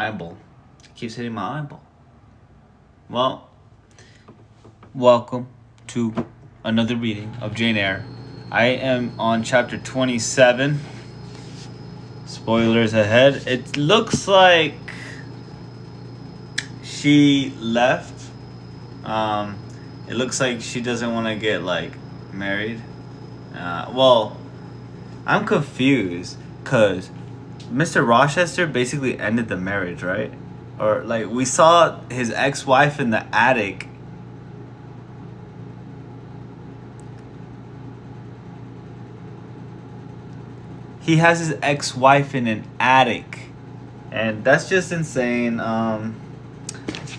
Eyeball. It keeps hitting my eyeball. Well, welcome to another reading of Jane Eyre. I am on chapter 27. Spoilers ahead. It looks like she left. It looks like she doesn't want to get married. Well, I'm confused because Mr. Rochester basically ended the marriage, right? Or we saw his ex-wife in the attic. He has his ex-wife in an attic, and that's just insane.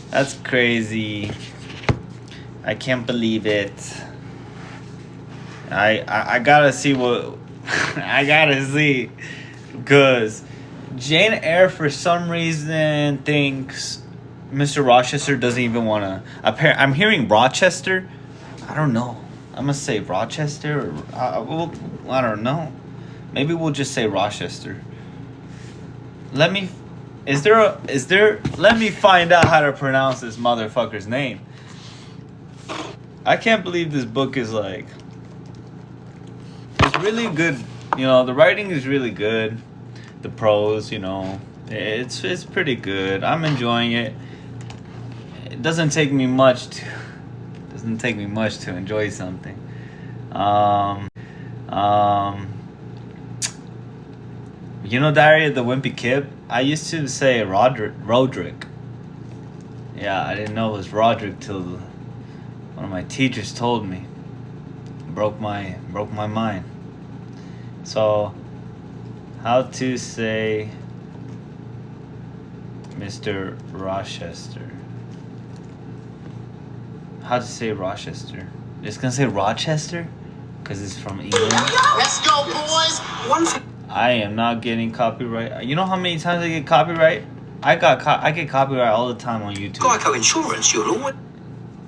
That's crazy. I can't believe it. I gotta see what I gotta see, because Jane Eyre for some reason thinks Mr. Rochester doesn't even want to. I'm hearing Rochester. I don't know. I'm gonna say Rochester. I don't know. Maybe we'll just say Rochester. Let me find out how to pronounce this motherfucker's name. I can't believe this book is it's really good. The writing is really good. The prose, it's pretty good. I'm enjoying it. It doesn't take me much to enjoy something. Diary of the Wimpy Kid? I used to say Roderick. Yeah, I didn't know it was Roderick till one of my teachers told me. Broke my mind. So, how to say Mr. Rochester? How to say Rochester? It's gonna say Rochester? Because it's from England. Let's go, boys! I am not getting copyright. You know how many times I get copyright? I get copyright all the time on YouTube. Geico Insurance, you'll always...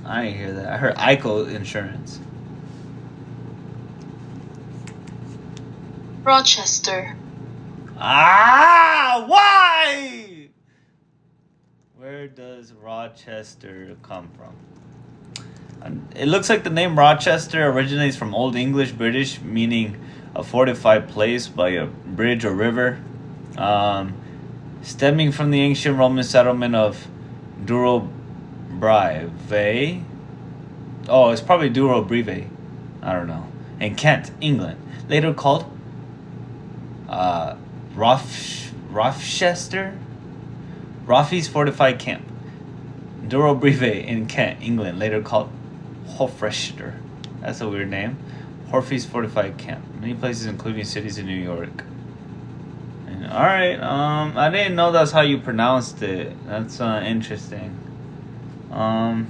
I didn't hear that. I heard Eyre Insurance. Rochester. Why? Where does Rochester come from? It looks like the name Rochester originates from Old English British, meaning a fortified place by a bridge or river, stemming from the ancient Roman settlement of Durobrive. Oh, it's probably Durobrive. I don't know. In Kent, England, later called Rochester, Roffey's fortified camp. Durobrive in Kent, England, later called Hofrechter. That's a weird name. Horfey's fortified camp. Many places, including cities in New York. Alright, I didn't know that's how you pronounced it. That's interesting. Well,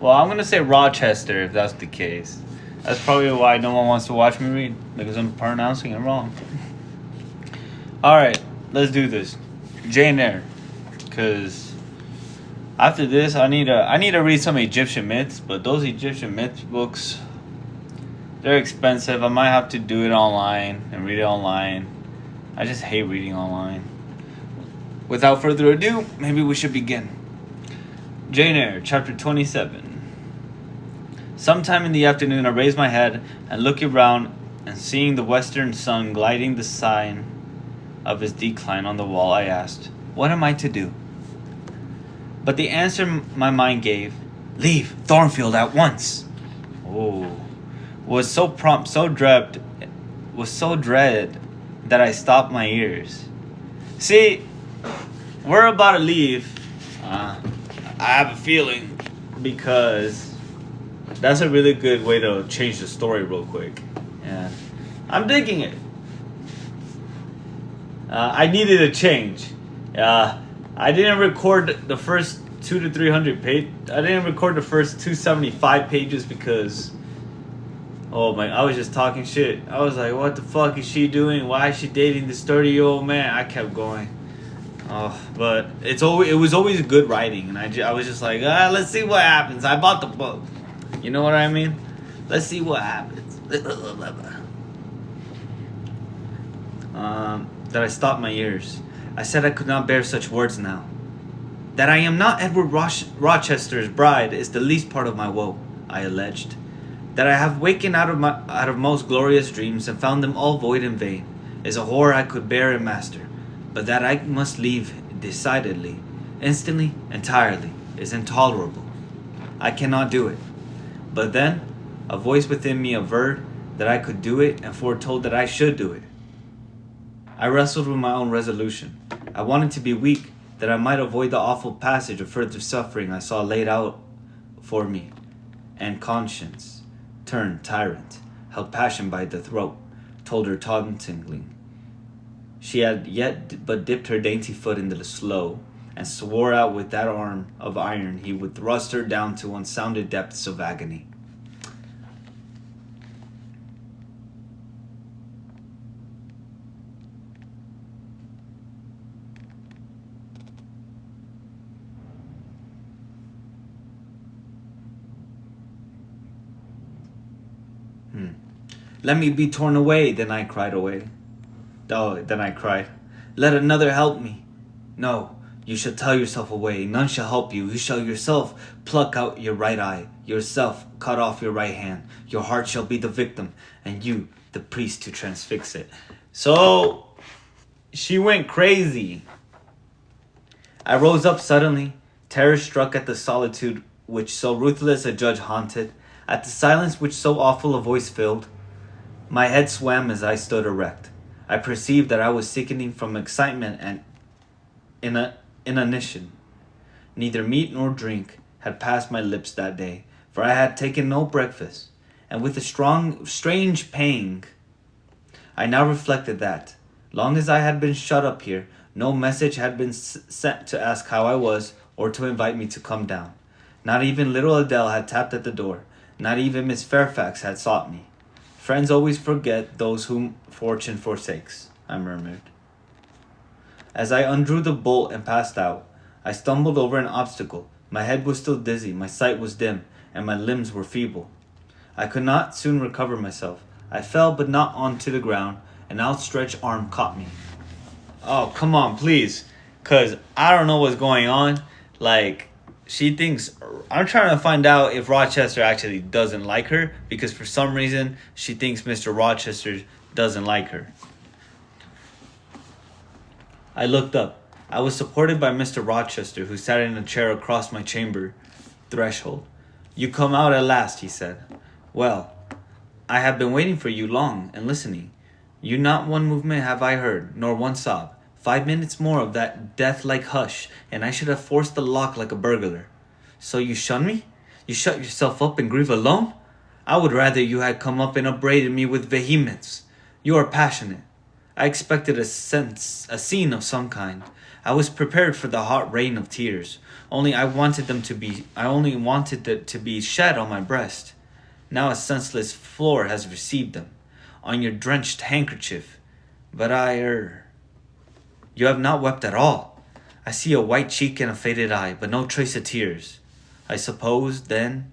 I'm gonna say Rochester if that's the case. That's probably why no one wants to watch me read, because I'm pronouncing it wrong. Alright, let's do this. Jane Eyre. Because after this, I need to read some Egyptian myths, but those Egyptian myths books, they're expensive. I might have to do it online and read it online. I just hate reading online. Without further ado, maybe we should begin. Jane Eyre, chapter 27. Sometime in the afternoon, I raised my head and looked around, and seeing the western sun gliding the sign of his decline on the wall, I asked, "What am I to do?" But the answer my mind gave, "Leave Thornfield at once," was so prompt, so dread that I stopped my ears. See, we're about to leave. I have a feeling, because that's a really good way to change the story real quick. And I'm digging it. I needed a change. I didn't record the first 200 to 300 page. I didn't record the first 275 pages because, I was just talking shit. I was like, what the fuck is she doing? Why is she dating this 30-year-old man? I kept going. But it was always good writing, and I was just like, let's see what happens. I bought the book. You know what I mean? Let's see what happens. that I stopped my ears. I said I could not bear such words now. That I am not Edward Rochester's bride is the least part of my woe, I alleged. That I have wakened out of most glorious dreams and found them all void and vain is a horror I could bear and master, but that I must leave decidedly, instantly, entirely, is intolerable. I cannot do it. But then, a voice within me averred that I could do it and foretold that I should do it. I wrestled with my own resolution. I wanted to be weak, that I might avoid the awful passage of further suffering I saw laid out for me, and conscience, turned tyrant, held passion by the throat, told her tauntingly. She had yet but dipped her dainty foot into the slough, and swore out with that arm of iron he would thrust her down to unsounded depths of agony. Let me be torn away, then I cried away. Oh, then I cried, let another help me. No, you shall tell yourself away, none shall help you. You shall yourself pluck out your right eye, yourself cut off your right hand. Your heart shall be the victim, and you the priest to transfix it. So, she went crazy. I rose up suddenly, terror struck at the solitude which so ruthless a judge haunted, at the silence which so awful a voice filled. My head swam as I stood erect. I perceived that I was sickening from excitement and inanition. Neither meat nor drink had passed my lips that day, for I had taken no breakfast, and with a strange pang, I now reflected that, long as I had been shut up here, no message had been sent to ask how I was or to invite me to come down. Not even little Adele had tapped at the door. Not even Miss Fairfax had sought me. Friends always forget those whom fortune forsakes, I murmured. As I undrew the bolt and passed out, I stumbled over an obstacle. My head was still dizzy, my sight was dim, and my limbs were feeble. I could not soon recover myself. I fell, but not onto the ground. An outstretched arm caught me. Oh, come on, please. Because I don't know what's going on. Like, she thinks... I'm trying to find out if Rochester actually doesn't like her, because for some reason she thinks Mr. Rochester doesn't like her. I looked up. I was supported by Mr. Rochester, who sat in a chair across my chamber threshold. You come out at last, he said. Well, I have been waiting for you long and listening. You not one movement have I heard, nor one sob. 5 minutes more of that death-like hush, and I should have forced the lock like a burglar. So you shun me? You shut yourself up and grieve alone? I would rather you had come up and upbraided me with vehemence. You are passionate. I expected a scene of some kind. I was prepared for the hot rain of tears. I only wanted it to be shed on my breast. Now a senseless floor has received them, on your drenched handkerchief. But you have not wept at all. I see a white cheek and a faded eye, but no trace of tears. I suppose, then,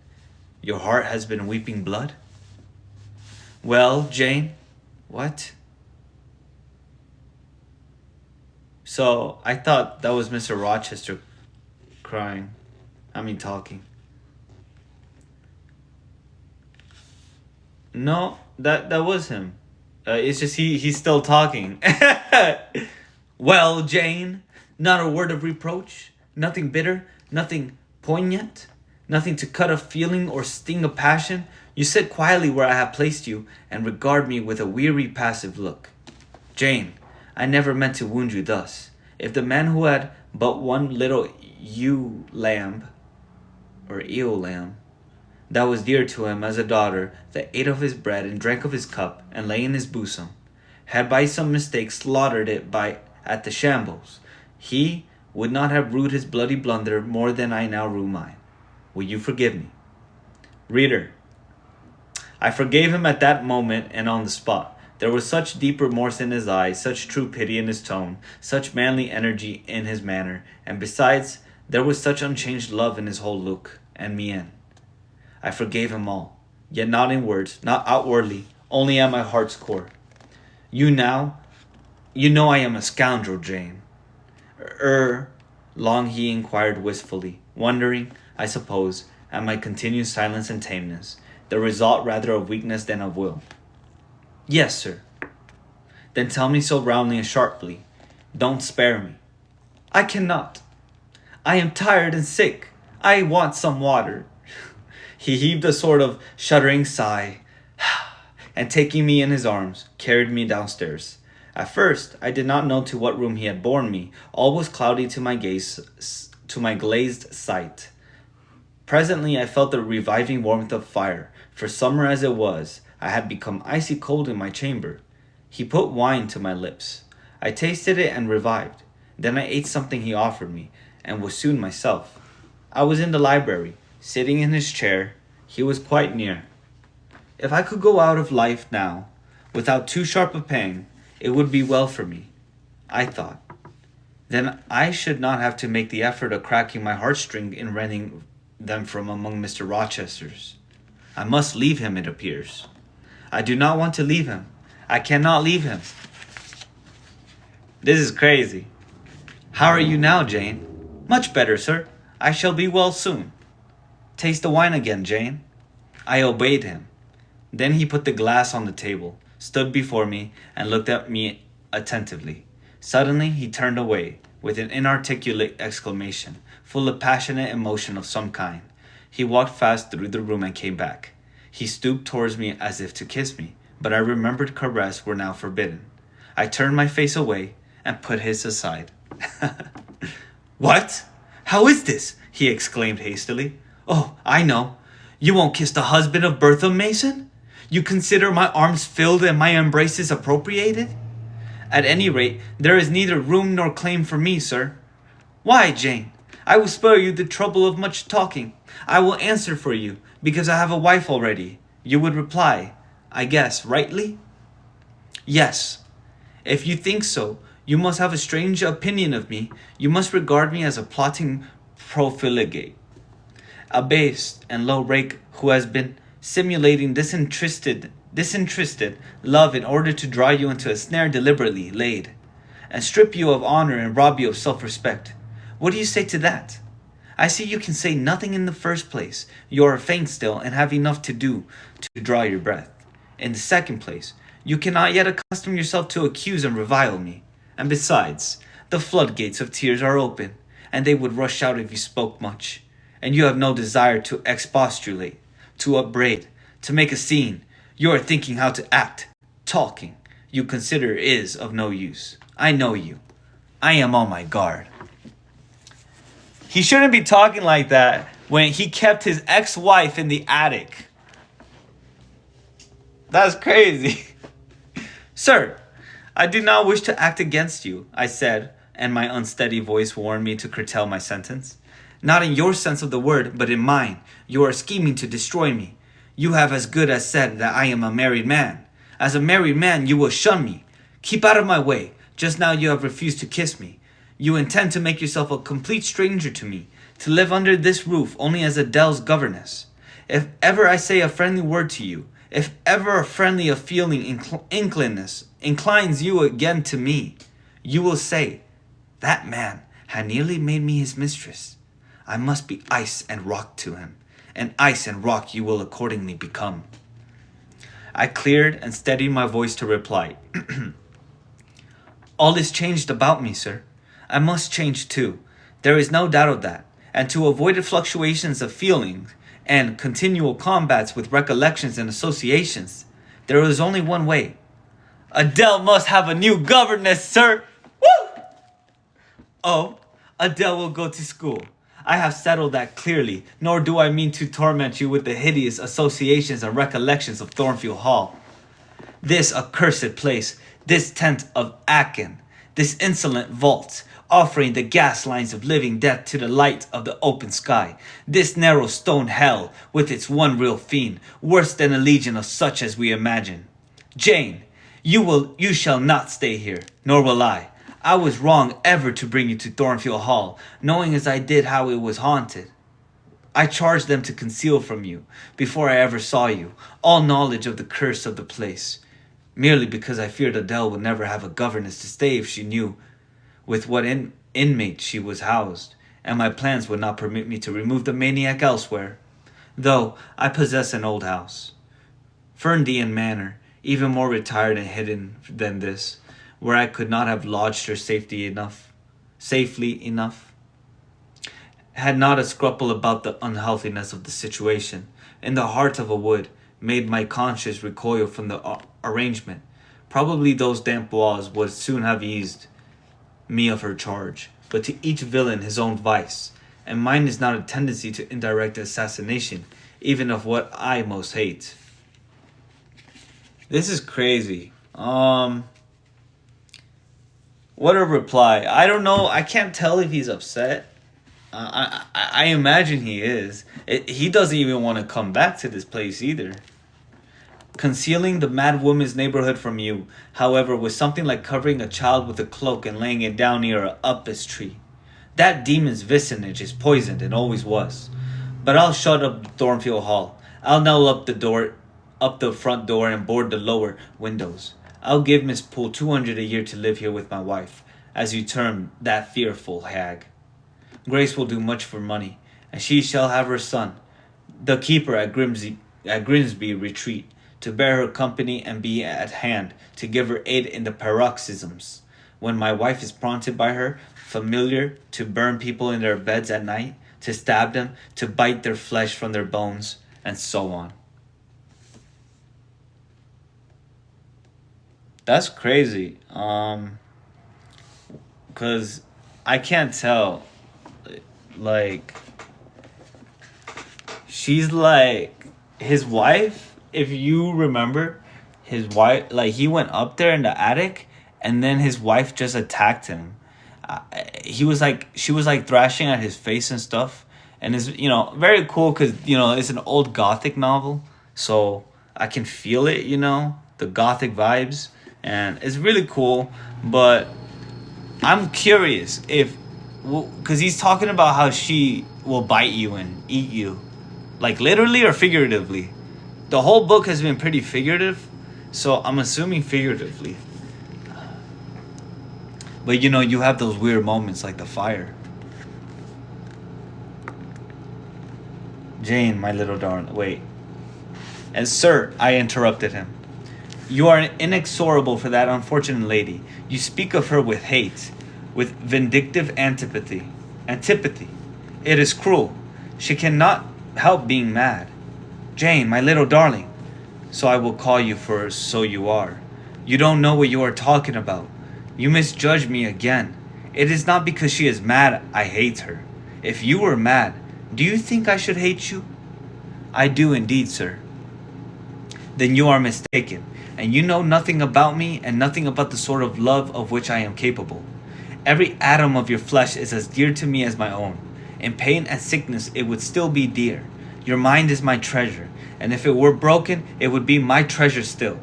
your heart has been weeping blood? Well, Jane, what? So, I thought that was Mr. Rochester talking. No, that was him. It's just he's still talking. Well, Jane, not a word of reproach, nothing bitter, nothing poignant, nothing to cut a feeling or sting a passion. You sit quietly where I have placed you and regard me with a weary, passive look. Jane, I never meant to wound you thus. If the man who had but one little ewe lamb, that was dear to him as a daughter, that ate of his bread and drank of his cup and lay in his bosom, had by some mistake slaughtered it at the shambles, he would not have rued his bloody blunder more than I now rue mine. Will you forgive me? Reader, I forgave him at that moment and on the spot. There was such deep remorse in his eyes, such true pity in his tone, such manly energy in his manner, and besides, there was such unchanged love in his whole look and mien. I forgave him all, yet not in words, not outwardly, only at my heart's core. You now You know I am a scoundrel, Jane. Long he inquired wistfully, wondering, I suppose, at my continued silence and tameness, the result rather of weakness than of will. Yes, sir. Then tell me so roundly and sharply. Don't spare me. I cannot. I am tired and sick. I want some water. He heaved a sort of shuddering sigh, and taking me in his arms, carried me downstairs. At first, I did not know to what room he had borne me. All was cloudy to my glazed sight. Presently, I felt the reviving warmth of fire, for summer as it was, I had become icy cold in my chamber. He put wine to my lips. I tasted it and revived. Then I ate something he offered me, and was soon myself. I was in the library, sitting in his chair. He was quite near. If I could go out of life now, without too sharp a pang, it would be well for me, I thought. Then I should not have to make the effort of cracking my heartstring in rending them from among Mr. Rochester's. I must leave him, it appears. I do not want to leave him. I cannot leave him. This is crazy. How are you now, Jane? Much better, sir. I shall be well soon. Taste the wine again, Jane. I obeyed him. Then he put the glass on the table, stood before me, and looked at me attentively. Suddenly he turned away, with an inarticulate exclamation, full of passionate emotion of some kind. He walked fast through the room and came back. He stooped towards me as if to kiss me, but I remembered caress were now forbidden. I turned my face away and put his aside. What? How is this? He exclaimed hastily. Oh, I know. You won't kiss the husband of Bertha Mason? You consider my arms filled and my embraces appropriated? At any rate, there is neither room nor claim for me, sir. Why, Jane? I will spare you the trouble of much talking. I will answer for you, because I have a wife already. You would reply, I guess, rightly? Yes. If you think so, you must have a strange opinion of me. You must regard me as a plotting profligate, a base and low rake who has been simulating disinterested love in order to draw you into a snare deliberately laid, and strip you of honor and rob you of self-respect. What do you say to that? I see you can say nothing in the first place. You are faint still and have enough to do to draw your breath. In the second place, you cannot yet accustom yourself to accuse and revile me. And besides, the floodgates of tears are open, and they would rush out if you spoke much. And you have no desire to expostulate, to upbraid, to make a scene. You are thinking how to act. Talking, you consider is of no use. I know you. I am on my guard. He shouldn't be talking like that when he kept his ex-wife in the attic. That's crazy. Sir, I do not wish to act against you, I said, and my unsteady voice warned me to curtail my sentence. Not in your sense of the word, but in mine. You are scheming to destroy me. You have as good as said that I am a married man. As a married man, you will shun me. Keep out of my way. Just now you have refused to kiss me. You intend to make yourself a complete stranger to me, to live under this roof only as Adele's governess. If ever I say a friendly word to you, if ever a friendly feeling inclines you again to me, you will say, that man had nearly made me his mistress. I must be ice and rock to him, and ice and rock you will accordingly become. I cleared and steadied my voice to reply. All is changed about me, sir. I must change too. There is no doubt of that. And to avoid the fluctuations of feelings and continual combats with recollections and associations, there is only one way. Adele must have a new governess, sir. Woo! Oh, Adele will go to school. I have settled that clearly, nor do I mean to torment you with the hideous associations and recollections of Thornfield Hall. This accursed place, this tent of Aachen, this insolent vault, offering the gas lines of living death to the light of the open sky, this narrow stone hell with its one real fiend, worse than a legion of such as we imagine. Jane, you shall not stay here, nor will I. I was wrong ever to bring you to Thornfield Hall, knowing as I did how it was haunted. I charged them to conceal from you, before I ever saw you, all knowledge of the curse of the place. merely because I feared Adele would never have a governess to stay if she knew with what inmate she was housed, and my plans would not permit me to remove the maniac elsewhere. Though I possess an old house, Ferndean Manor, even more retired and hidden than this, where I could not have lodged her safely enough, had not a scruple about the unhealthiness of the situation. In the heart of a wood, made my conscience recoil from the arrangement. Probably those damp walls would soon have eased me of her charge, but to each villain his own vice, and mine is not a tendency to indirect assassination, even of what I most hate. This is crazy. What a reply. I don't know. I can't tell if he's upset. I imagine he is. He doesn't even want to come back to this place either. Concealing the mad woman's neighborhood from you, however, was something like covering a child with a cloak and laying it down near a upas tree. That demon's vicinage is poisoned and always was. But I'll shut up Thornfield Hall. I'll nail up the front door and board the lower windows. I'll give Miss Poole 200 a year to live here with my wife, as you term that fearful hag. Grace will do much for money, and she shall have her son, the keeper at Grimsby Retreat, to bear her company and be at hand to give her aid in the paroxysms. When my wife is prompted by her, familiar to burn people in their beds at night, to stab them, to bite their flesh from their bones, and so on. That's crazy. Cause I can't tell. Like, she's like his wife. If you remember, his wife, like, he went up there in the attic, and then his wife just attacked him. She was like thrashing at his face and stuff, and it's, very cool because it's an old gothic novel, so I can feel it, the gothic vibes, and it's really cool. But I'm curious because he's talking about how she will bite you and eat you, like literally or figuratively. The whole book has been pretty figurative, so I'm assuming figuratively. But you have those weird moments like the fire. Jane, my little darling, wait. And sir, I interrupted him. You are inexorable for that unfortunate lady. You speak of her with hate, with vindictive antipathy. It is cruel. She cannot help being mad. Jane, my little darling. So I will call you, for so you are. You don't know what you are talking about. You misjudge me again. It is not because she is mad I hate her. If you were mad, do you think I should hate you? I do indeed, sir. Then you are mistaken, and you know nothing about me and nothing about the sort of love of which I am capable. Every atom of your flesh is as dear to me as my own. In pain and sickness it would still be dear. Your mind is my treasure, and if it were broken, it would be my treasure still.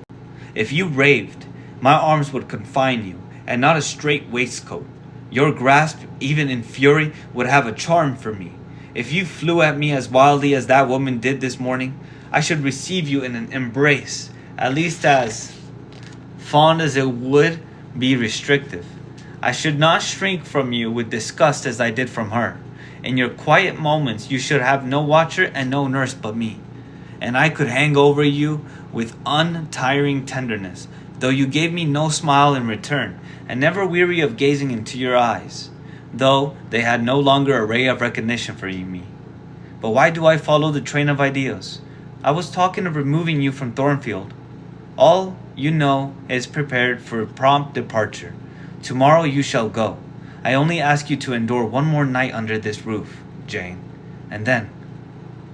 If you raved, my arms would confine you, and not a straight waistcoat. Your grasp, even in fury, would have a charm for me. If you flew at me as wildly as that woman did this morning, I should receive you in an embrace, at least as fond as it would be restrictive. I should not shrink from you with disgust as I did from her. In your quiet moments you should have no watcher and no nurse but me, and I could hang over you with untiring tenderness, though you gave me no smile in return, and never weary of gazing into your eyes, though they had no longer a ray of recognition for me. But why do I follow the train of ideas? I was talking of removing you from Thornfield. All you know is prepared for prompt departure. Tomorrow you shall go. I only ask you to endure one more night under this roof, Jane, and then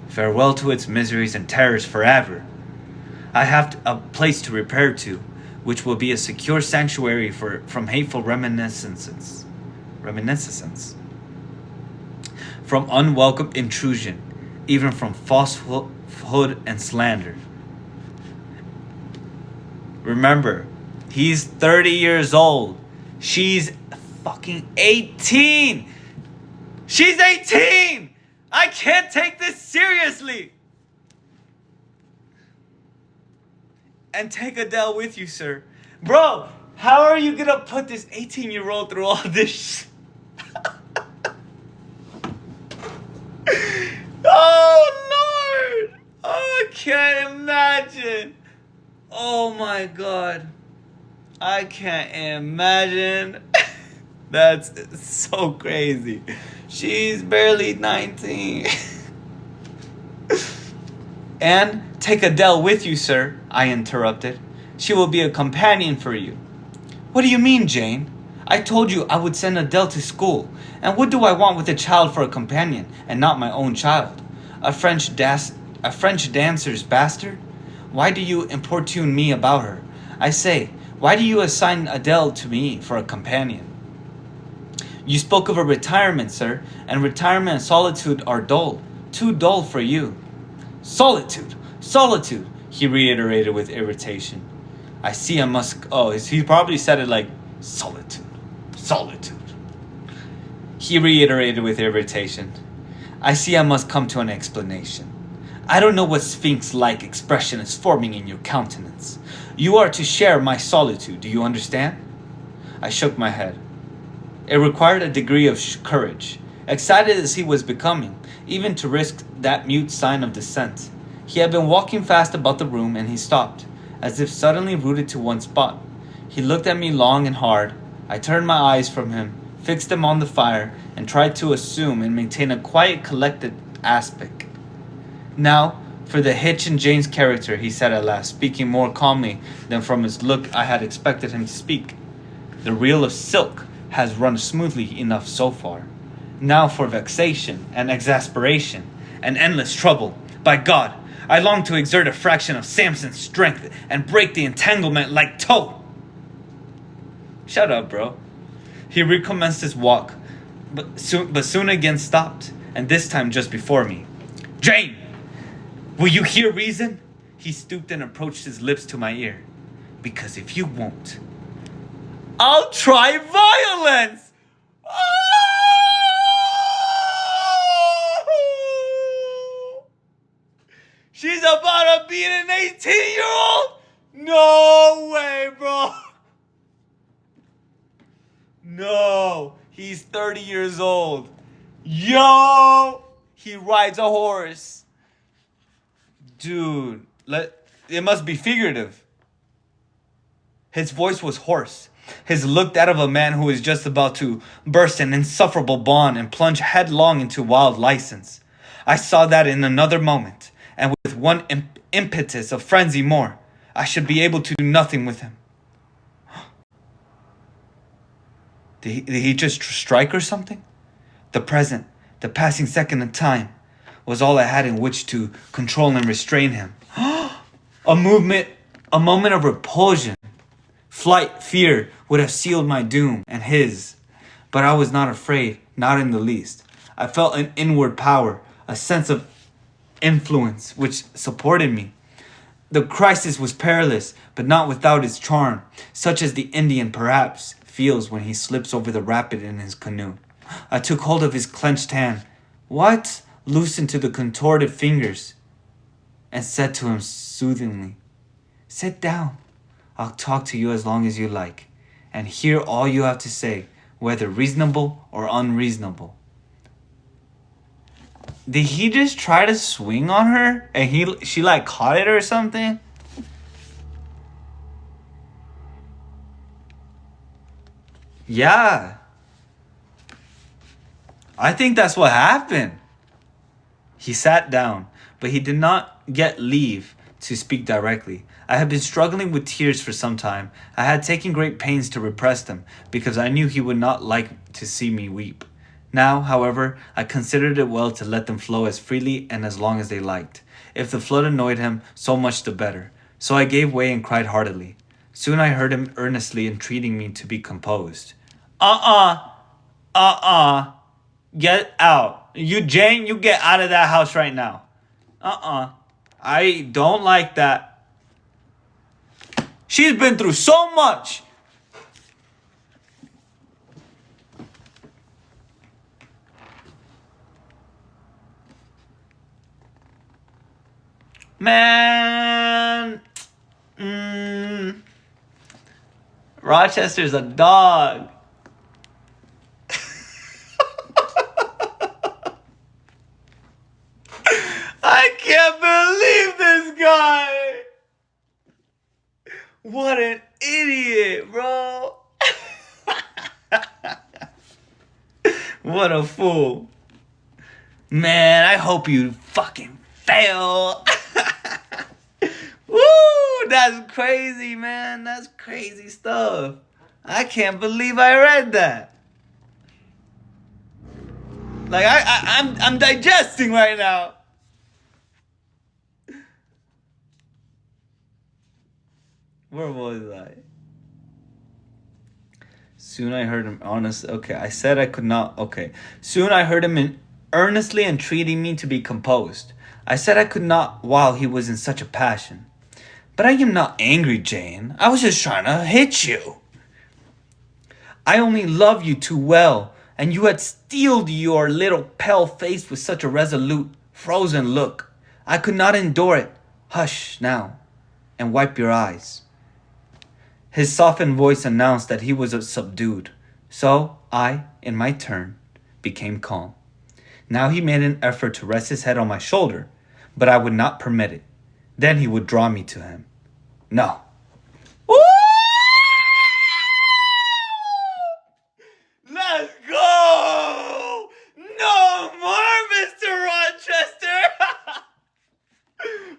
farewell to its miseries and terrors forever. I have a place to repair to, which will be a secure sanctuary from hateful reminiscences, from unwelcome intrusion, even from falsehood and slander. Remember, he's 30 years old. She's fucking 18. She's 18. I can't take this seriously. and take Adele with you, sir. Bro, how are you gonna put this 18-year-old through all this Oh, Lord! Oh, I can't imagine. Oh, my God. I can't imagine. That's so crazy. She's barely 19. And take Adele with you, sir, I interrupted. She will be a companion for you. What do you mean, Jane? I told you I would send Adele to school. And what do I want with a child for a companion and not my own child? A French dancer's bastard? Why do you importune me about her? I say, why do you assign Adele to me for a companion? You spoke of a retirement, sir, and retirement and solitude are dull. Too dull for you. Solitude! Solitude! He reiterated with irritation. I see I must... Oh, he probably said it like, solitude. Solitude. He reiterated with irritation. I see I must come to an explanation. I don't know what sphinx-like expression is forming in your countenance. You are to share my solitude, do you understand? I shook my head. It required a degree of courage, excited as he was becoming, even to risk that mute sign of dissent. He had been walking fast about the room and he stopped, as if suddenly rooted to one spot. He looked at me long and hard. I turned my eyes from him, fixed them on the fire, and tried to assume and maintain a quiet, collected aspect. Now, for the hitch in Jane's character, he said at last, speaking more calmly than from his look I had expected him to speak. The reel of silk has run smoothly enough so far. Now for vexation and exasperation and endless trouble. By God, I long to exert a fraction of Samson's strength and break the entanglement like tow. Shut up, bro. He recommenced his walk, but soon again stopped, and this time just before me. Jane! Will you hear reason? He stooped and approached his lips to my ear. Because if you won't, I'll try violence! Oh! She's about to beat an 18-year-old? No way, bro. No, he's 30 years old. Yo! He rides a horse. Dude, it must be figurative. His voice was hoarse. His look that of a man who is just about to burst an insufferable bond and plunge headlong into wild license. I saw that in another moment, and with one impetus of frenzy more, I should be able to do nothing with him. Did he just strike or something? The present, the passing second of time, was all I had in which to control and restrain him. A moment of repulsion. Flight, fear would have sealed my doom and his. But I was not afraid, not in the least. I felt an inward power, a sense of influence which supported me. The crisis was perilous, but not without its charm, such as the Indian, perhaps, feels when he slips over the rapid in his canoe. I took hold of his clenched hand. What? Loosened to the contorted fingers, and said to him soothingly, sit down. I'll talk to you as long as you like, and hear all you have to say, whether reasonable or unreasonable. Did he just try to swing on her, and she like caught it or something? Yeah. I think that's what happened. He sat down, but he did not get leave to speak directly. I had been struggling with tears for some time. I had taken great pains to repress them, because I knew he would not like to see me weep. Now, however, I considered it well to let them flow as freely and as long as they liked. If the flood annoyed him, so much the better. So I gave way and cried heartily. Soon I heard him earnestly entreating me to be composed. Get out. Jane, you get out of that house right now. I don't like that. She's been through so much. Man. Rochester's a dog. I can't believe this guy. What an idiot, bro. What a fool. Man, I hope you fucking fail. Woo, that's crazy, man. That's crazy stuff. I can't believe I read that. Like I'm digesting right now. Where was I? Soon I heard him honestly. Okay, I said I could not. Okay. Soon I heard him earnestly entreating me to be composed. I said I could not while he was in such a passion. But I am not angry, Jane. I was just trying to hit you. I only love you too well, and you had steeled your little pale face with such a resolute, frozen look. I could not endure it. Hush now, and wipe your eyes. His softened voice announced that he was subdued. So I, in my turn, became calm. Now he made an effort to rest his head on my shoulder, but I would not permit it. Then he would draw me to him. No. Woo! Let's go! No more, Mr. Rochester!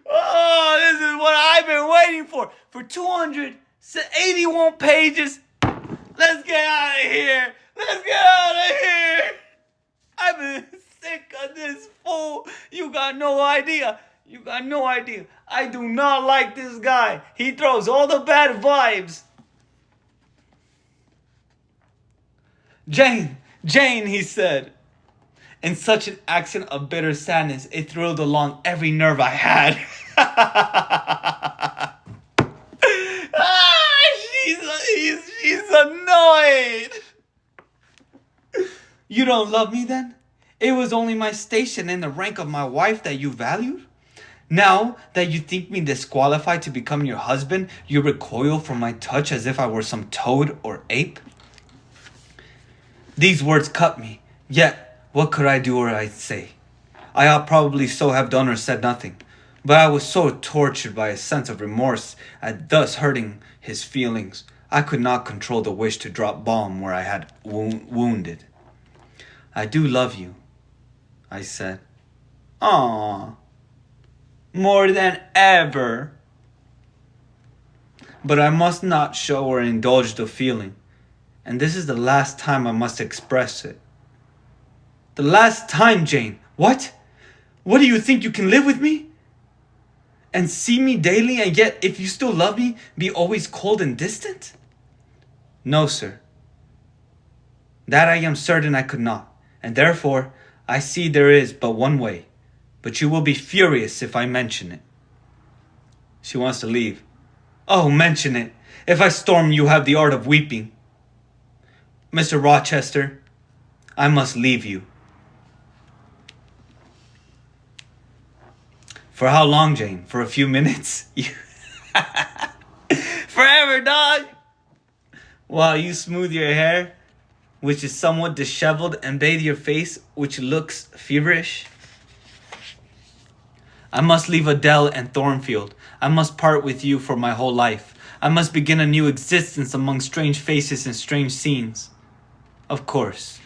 Oh, this is what I've been waiting for. For 281 pages. Let's get out of here. Let's get out of here. I've been sick of this fool. You got no idea. You got no idea. I do not like this guy. He throws all the bad vibes. Jane, Jane, he said. In such an accent of bitter sadness, it thrilled along every nerve I had. She's annoyed. You don't love me then? It was only my station and the rank of my wife that you valued? Now that you think me disqualified to become your husband, you recoil from my touch as if I were some toad or ape? These words cut me, yet what could I do or I say? I ought probably so have done or said nothing, but I was so tortured by a sense of remorse at thus hurting his feelings, I could not control the wish to drop balm where I had wounded. I do love you, I said. Aww. More than ever. But I must not show or indulge the feeling, and this is the last time I must express it. The last time, Jane. What? What do you think you can live with me? And see me daily, and yet, if you still love me, be always cold and distant? No, sir. That I am certain I could not, and therefore I see there is but one way. But you will be furious if I mention it. She wants to leave. Oh, mention it. If I storm, you have the art of weeping. Mr. Rochester, I must leave you. For how long, Jane? For a few minutes? Forever, dog. While you smooth your hair, which is somewhat disheveled, and bathe your face, which looks feverish. I must leave Adele and Thornfield. I must part with you for my whole life. I must begin a new existence among strange faces and strange scenes. Of course,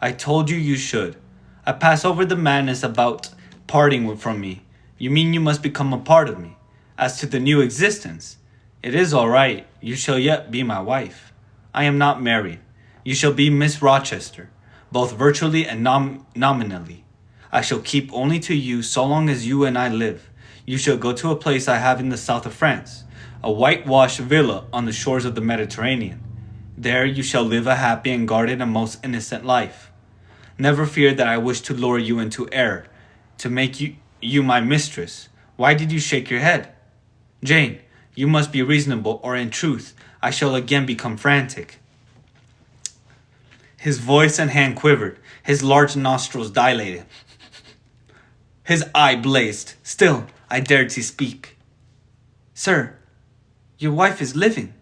I told you you should. I pass over the madness about parting from me. You mean you must become a part of me. As to the new existence, it is all right. You shall yet be my wife. I am not married. You shall be Miss Rochester, both virtually and nominally. I shall keep only to you so long as you and I live. You shall go to a place I have in the south of France, a whitewashed villa on the shores of the Mediterranean. There you shall live a happy and guarded and most innocent life. Never fear that I wish to lure you into error, to make you my mistress. Why did you shake your head? Jane, you must be reasonable, or in truth, I shall again become frantic. His voice and hand quivered. His large nostrils dilated. His eye blazed. Still, I dared to speak. Sir, your wife is living.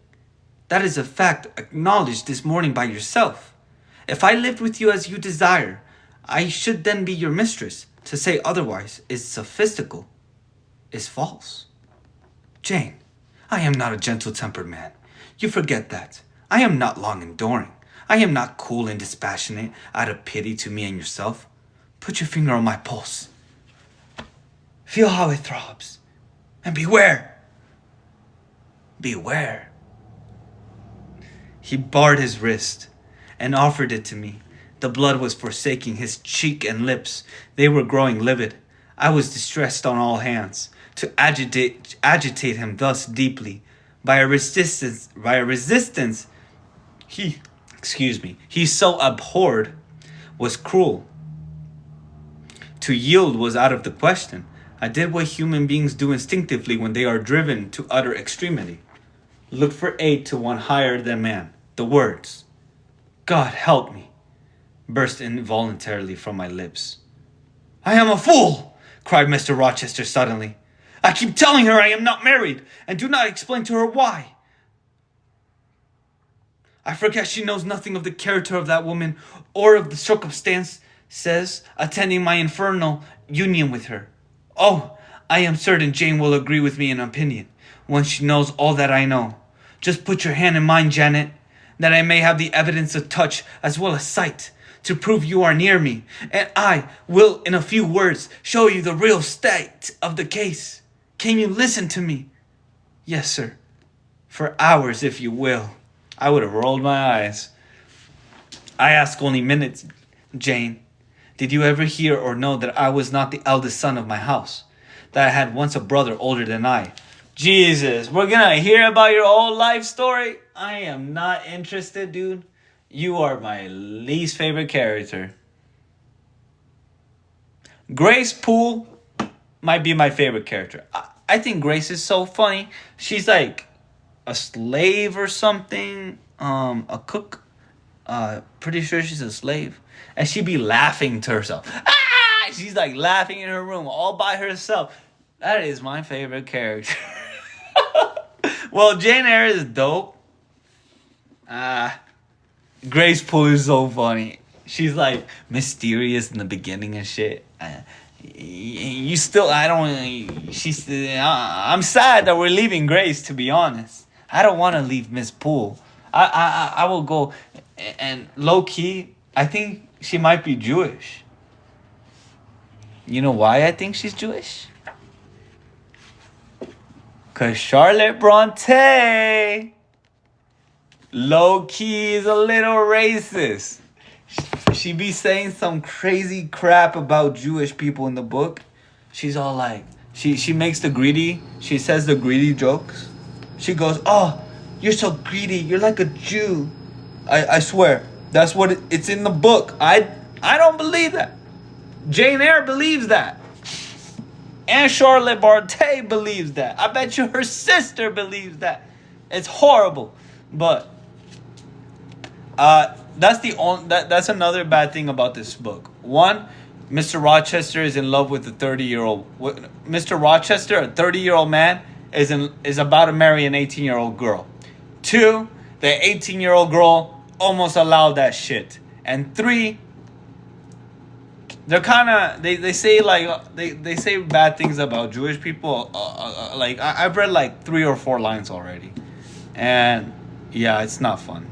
That is a fact acknowledged this morning by yourself. If I lived with you as you desire, I should then be your mistress. To say otherwise is sophistical, is false. Jane, I am not a gentle-tempered man. You forget that. I am not long-enduring. I am not cool and dispassionate out of pity to me and yourself. Put your finger on my pulse. Feel how it throbs. And beware. Beware. He bared his wrist and offered it to me. The blood was forsaking his cheek and lips. They were growing livid. I was distressed on all hands. To agitate him thus deeply by a resistance he so abhorred was cruel. To yield was out of the question. I did what human beings do instinctively when they are driven to utter extremity. Look for aid to one higher than man. The words, God help me, burst involuntarily from my lips. I am a fool, cried Mr. Rochester suddenly. I keep telling her I am not married, and do not explain to her why. I forget she knows nothing of the character of that woman, or of the circumstances attending my infernal union with her. Oh, I am certain Jane will agree with me in opinion, when she knows all that I know. Just put your hand in mine, Janet, that I may have the evidence of touch as well as sight, to prove you are near me, and I will in a few words show you the real state of the case. Can you listen to me? Yes, sir. For hours, if you will. I would have rolled my eyes. I ask only minutes, Jane. Did you ever hear or know that I was not the eldest son of my house? That I had once a brother older than I? Jesus, we're gonna hear about your whole life story? I am not interested, dude. You are my least favorite character. Grace Poole might be my favorite character. I think Grace is so funny. She's like a slave or something. A cook. Pretty sure she's a slave. And she'd be laughing to herself. Ah! She's like laughing in her room all by herself. That is my favorite character. Well, Jane Eyre is dope. Grace Poole is so funny. She's like mysterious in the beginning and shit. I'm sad that we're leaving Grace, to be honest. I don't want to leave Miss Poole. I will go, and low key, I think she might be Jewish. You know why I think she's Jewish? Cause Charlotte Bronte, low key, is a little racist. She be saying some crazy crap about Jewish people in the book. She's all like, she makes the greedy, she says the greedy jokes. She goes, oh, you're so greedy, you're like a Jew. I swear, that's what it's in the book. I don't believe that. Jane Eyre believes that. And Charlotte Bronte believes that. I bet you her sister believes that. It's horrible. But that's another bad thing about this book. One, Mr. Rochester is in love with a 30-year-old. Mr. Rochester, a 30-year-old man, is about to marry an 18-year-old girl. Two, the 18-year-old girl almost allowed that shit. And three, they're kind of they say like they say bad things about Jewish people. Like I've read like 3 or 4 lines already, and yeah, it's not fun.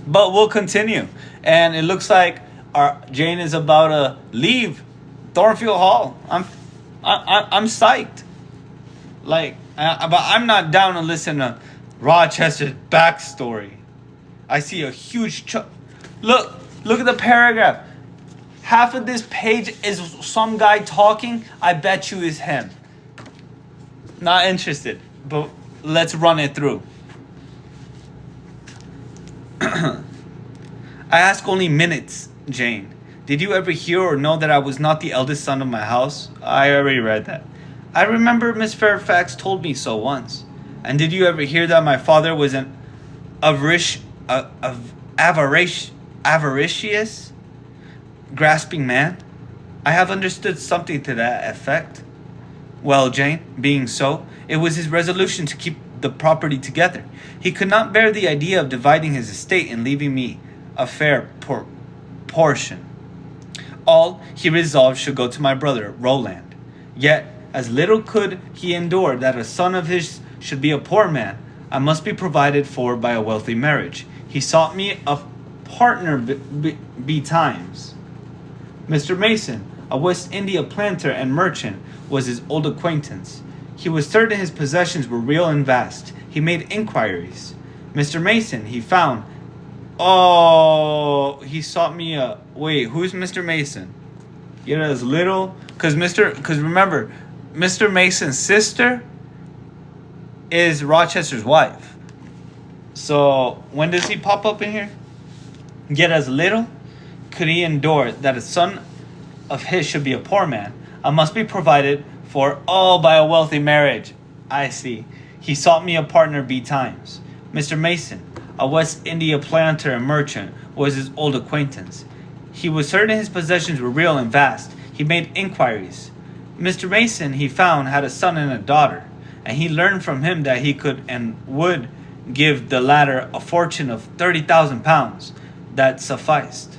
But we'll continue, and it looks like our Jane is about to leave Thornfield Hall. I'm psyched. Like, but I'm not down to listen to Rochester's backstory. I see a huge look at the paragraph. Half of this page is some guy talking. I bet you is him. Not interested, but let's run it through. I ask only minutes, Jane. Did you ever hear or know that I was not the eldest son of my house? I already read that. I remember Miss Fairfax told me so once. And did you ever hear that my father was an avaricious, grasping man? I have understood something to that effect. Well, Jane, being so, it was his resolution to keep the property together. He could not bear the idea of dividing his estate and leaving me a fair portion. All he resolved should go to my brother Roland. Yet, as little could he endure that a son of his should be a poor man. I must be provided for by a wealthy marriage. He sought me a partner betimes. Mr. Mason, a West India planter and merchant, was his old acquaintance. He was certain his possessions were real and vast. He made inquiries. Mr. Mason, he found. Oh, he sought me a. Wait, who's Mr. Mason? Yet as little, because remember, Mr. Mason's sister is Rochester's wife. So when does he pop up in here? Yet as little could he endure that a son of his should be a poor man. I must be provided for all by a wealthy marriage. I see. He sought me a partner betimes. Mr. Mason, a West India planter and merchant, was his old acquaintance. He was certain his possessions were real and vast. He made inquiries. Mr. Mason, he found, had a son and a daughter, and he learned from him that he could and would give the latter a fortune of 30,000 pounds. That sufficed.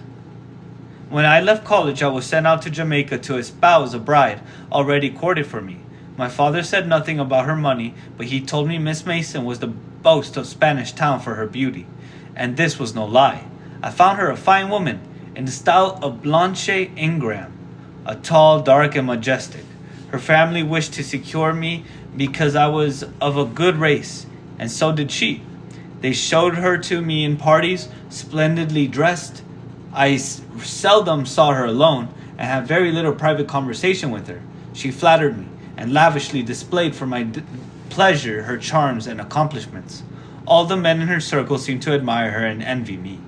When I left college, I was sent out to Jamaica to espouse a bride already courted for me. My father said nothing about her money, but he told me Miss Mason was the boast of Spanish Town for her beauty, and this was no lie. I found her a fine woman, in the style of Blanche Ingram, a tall, dark, and majestic. Her family wished to secure me because I was of a good race, and so did she. They showed her to me in parties, splendidly dressed. I seldom saw her alone, and had very little private conversation with her. She flattered me, and lavishly displayed for my pleasure her charms and accomplishments. All the men in her circle seemed to admire her and envy me.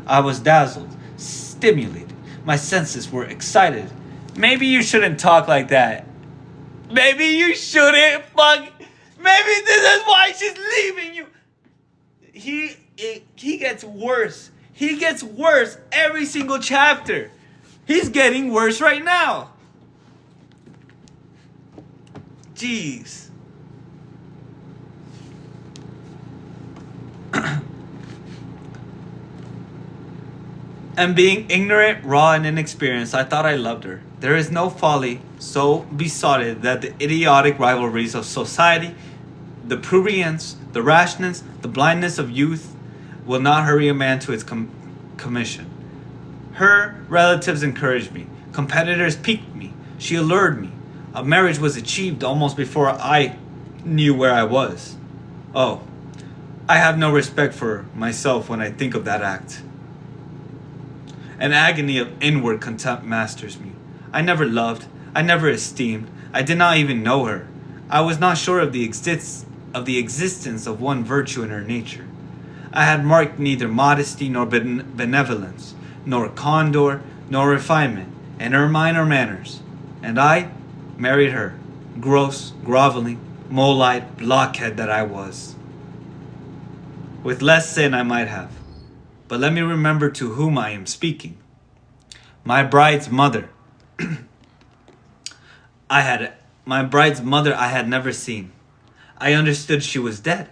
I was dazzled, stimulated. My senses were excited. Maybe you shouldn't talk like that. Maybe you shouldn't. Maybe this is why she's leaving you. He gets worse. He gets worse every single chapter. He's getting worse right now. Jeez. And being ignorant, raw, and inexperienced, I thought I loved her. There is no folly so besotted that the idiotic rivalries of society, the prurience, the rashness, the blindness of youth will not hurry a man to its commission. Her relatives encouraged me. Competitors piqued me. She allured me. A marriage was achieved almost before I knew where I was. Oh, I have no respect for myself when I think of that act. An agony of inward contempt masters me. I never loved. I never esteemed. I did not even know her. I was not sure of the existence of one virtue in her nature. I had marked neither modesty nor benevolence, nor candor nor refinement in her mind or manners. And I married her, gross, groveling, mole-eyed blockhead that I was. With less sin I might have. But let me remember to whom I am speaking. My bride's mother. My bride's mother I had never seen. I understood she was dead.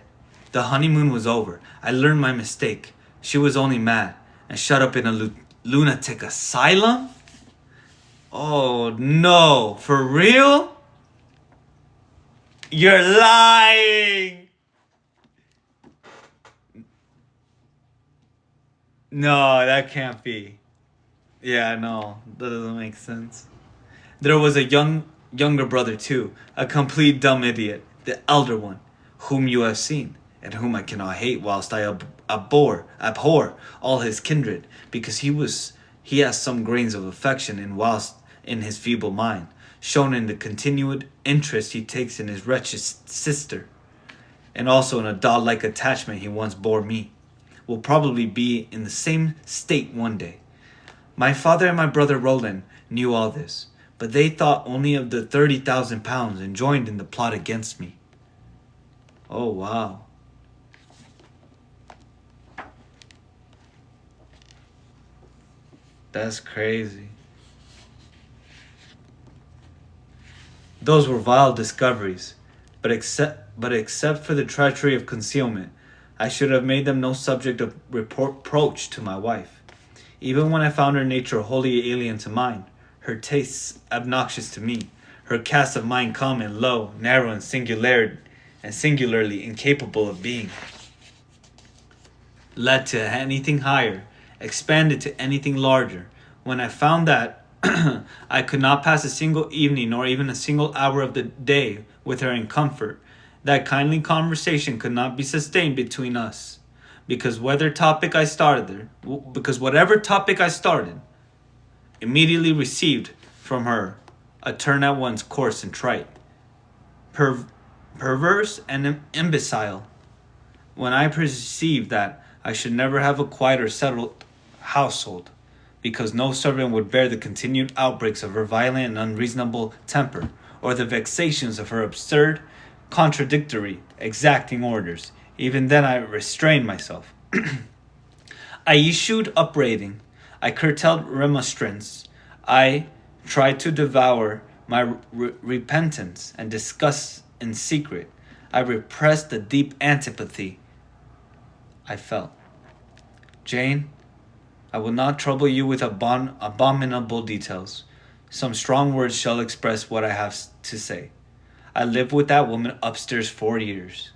The honeymoon was over. I learned my mistake. She was only mad and shut up in a lunatic asylum? Oh no, for real? You're lying! No, that can't be. Yeah, no, that doesn't make sense. There was a younger brother too, a complete dumb idiot, the elder one, whom you have seen, and whom I cannot hate, whilst I abhor all his kindred, because he has some grains of affection, and whilst in his feeble mind, shown in the continued interest he takes in his wretched sister, and also in a doll-like attachment he once bore me, will probably be in the same state one day. My father and my brother Roland knew all this, but they thought only of the 30,000 pounds and joined in the plot against me. Oh, wow. That's crazy. Those were vile discoveries, but but except for the treachery of concealment, I should have made them no subject of reproach to my wife. Even when I found her nature wholly alien to mine, her tastes obnoxious to me, her cast of mind common, low, narrow, and singularly incapable of being, led to anything higher, expanded to anything larger, when I found that I could not pass a single evening nor even a single hour of the day with her in comfort, that kindly conversation could not be sustained between us, because whatever topic I started, immediately received from her a turn at once coarse and trite, perverse and imbecile. When I perceived that I should never have a quiet or settled household, because no servant would bear the continued outbreaks of her violent and unreasonable temper, or the vexations of her absurd, contradictory, exacting orders, even then I restrained myself. I issued upbraiding, I curtailed remonstrance, I tried to devour my repentance and disgust in secret. I repressed the deep antipathy I felt. Jane, I will not trouble you with abominable details. Some strong words shall express what I have to say. I lived with that woman upstairs 4 years.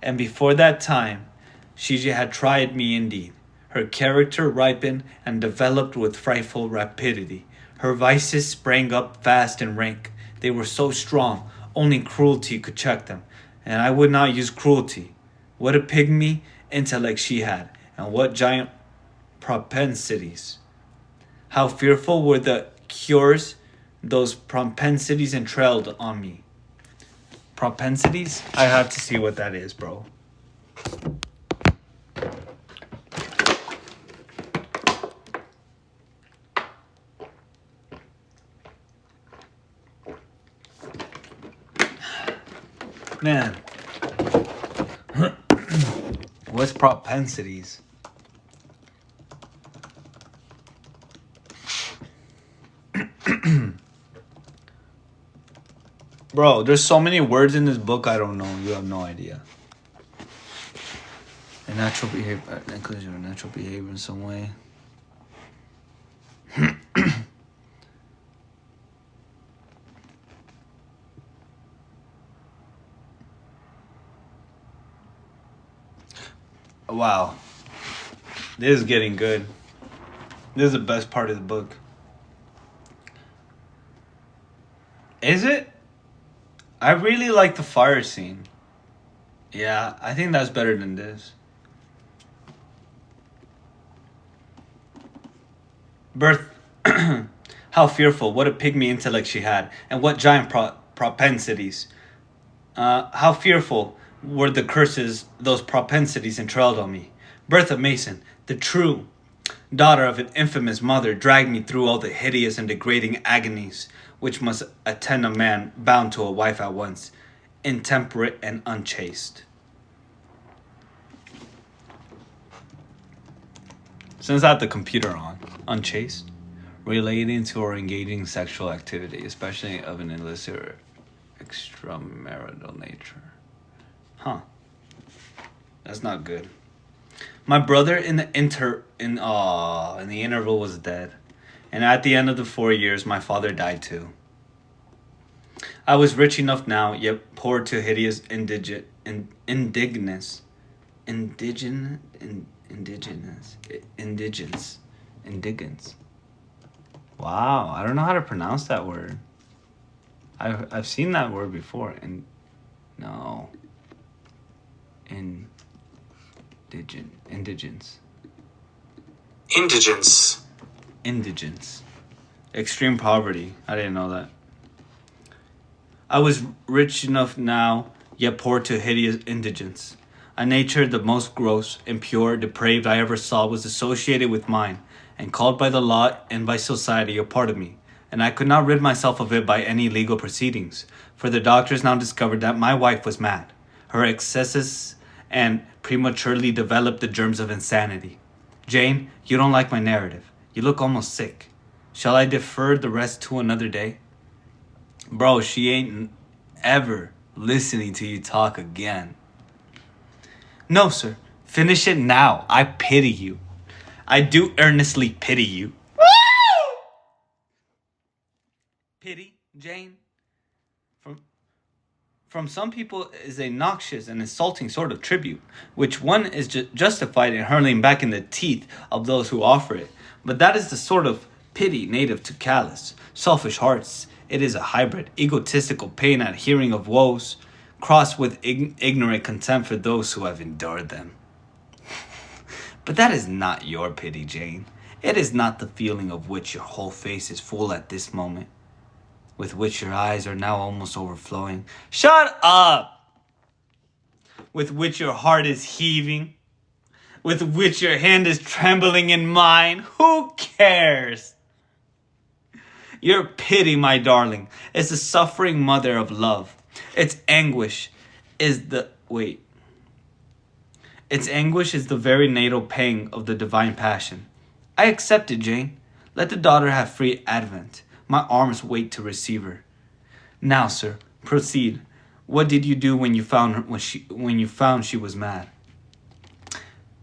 And before that time, she had tried me indeed. Her character ripened and developed with frightful rapidity. Her vices sprang up fast and rank. They were so strong, only cruelty could check them. And I would not use cruelty. What a pygmy intellect she had, and what giant propensities. How fearful were the cures those propensities entailed on me. Propensities? I have to see what that is, bro. Man. What's propensities? Bro, there's so many words in this book I don't know. You have no idea. A natural behavior, inclusion of natural behavior in some way. Wow. This is getting good. This is the best part of the book. Is it? I really like the fire scene. Yeah, I think that's better than this. Birth. How fearful. What a pygmy intellect she had. And what giant propensities. How fearful were the curses those propensities entailed on me. Bertha Mason, the true daughter of an infamous mother, dragged me through all the hideous and degrading agonies which must attend a man bound to a wife at once, intemperate and unchaste. Since I have the computer on, unchaste, relating to or engaging sexual activity, especially of an illicit or extramarital nature. Huh. That's not good. My brother in the interval was dead. And at the end of the 4 years, my father died too. I was rich enough now, yet poor to hideous indigence. Wow, I don't know how to pronounce that word. I've seen that word before. Indigence. Indigence. Extreme poverty. I didn't know that. I was rich enough now, yet poor to hideous indigence. A nature the most gross, impure, depraved I ever saw was associated with mine, and called by the law and by society a part of me, and I could not rid myself of it by any legal proceedings, for the doctors now discovered that my wife was mad. Her excesses and prematurely developed the germs of insanity. Jane, you don't like my narrative. You look almost sick. Shall I defer the rest to another day? Bro, she ain't ever listening to you talk again. No, sir. Finish it now. I pity you. I do earnestly pity you. Pity, Jane? From some people is a noxious and insulting sort of tribute, which one is justified in hurling back in the teeth of those who offer it. But that is the sort of pity native to callous, selfish hearts. It is a hybrid, egotistical pain at hearing of woes, crossed with ignorant contempt for those who have endured them. But that is not your pity, Jane. It is not the feeling of which your whole face is full at this moment, with which your eyes are now almost overflowing. Shut up! With which your heart is heaving, with which your hand is trembling in mine. Who cares? Your pity, my darling, is the suffering mother of love. Its anguish is the very natal pang of the divine passion. I accept it, Jane. Let the daughter have free advent. My arms wait to receive her. Now, sir, proceed. What did you do when you found her, when you found she was mad?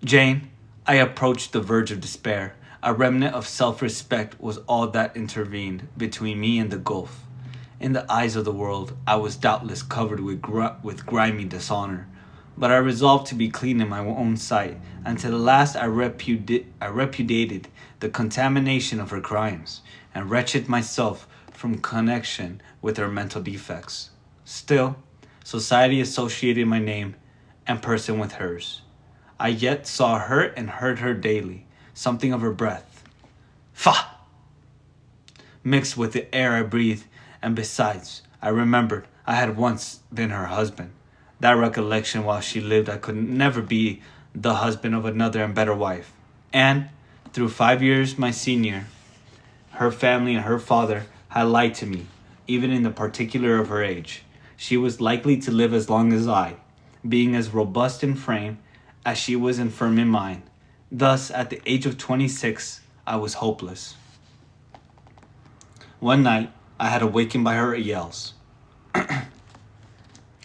Jane, I approached the verge of despair. A remnant of self-respect was all that intervened between me and the gulf. In the eyes of the world, I was doubtless covered with grimy dishonor, but I resolved to be clean in my own sight, and to the last I repudiated the contamination of her crimes, and wretched myself from connection with her mental defects. Still, society associated my name and person with hers. I yet saw her and heard her daily, something of her breath. Fa! Mixed with the air I breathed, and besides, I remembered I had once been her husband. That recollection, while she lived, I could never be the husband of another and better wife. And, through 5 years my senior, her family and her father had lied to me, even in the particular of her age. She was likely to live as long as I, being as robust in frame as she was infirm in mind. Thus, at the age of 26, I was hopeless. One night, I had awakened by her yells. I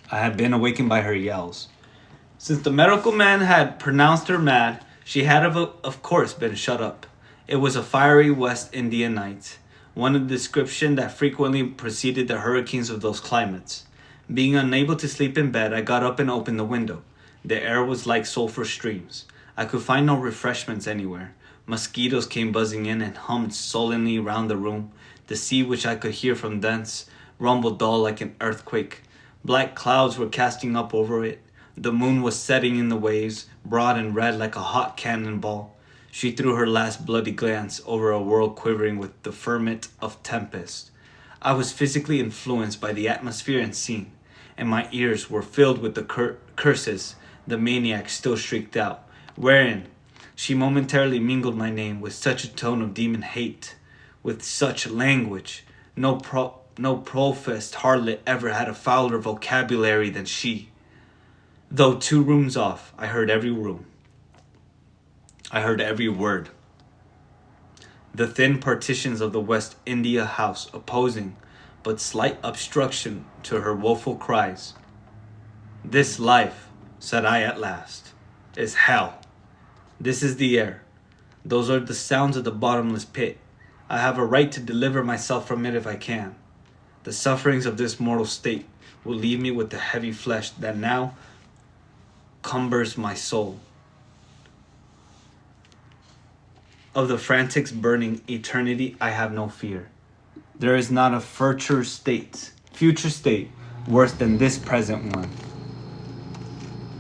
had been awakened by her yells. Since the medical man had pronounced her mad, she had of course been shut up. It was a fiery West Indian night, one of the description that frequently preceded the hurricanes of those climates. Being unable to sleep in bed, I got up and opened the window. The air was like sulfur streams. I could find no refreshments anywhere. Mosquitoes came buzzing in and hummed sullenly round the room. The sea, which I could hear from thence, rumbled dull like an earthquake. Black clouds were casting up over it. The moon was setting in the waves, broad and red like a hot cannonball. She threw her last bloody glance over a world quivering with the ferment of tempest. I was physically influenced by the atmosphere and scene, and my ears were filled with the curses the maniac still shrieked out, wherein she momentarily mingled my name with such a tone of demon hate, with such language. No professed harlot ever had a fouler vocabulary than she. Though 2 rooms off, I heard every room. I heard every word. The thin partitions of the West India house opposing but slight obstruction to her woeful cries. This life, said I at last, is hell. This is the air. Those are the sounds of the bottomless pit. I have a right to deliver myself from it if I can. The sufferings of this mortal state will leave me with the heavy flesh that now cumbers my soul. Of the frantic burning eternity I have no fear. There is not a future state worse than this present one.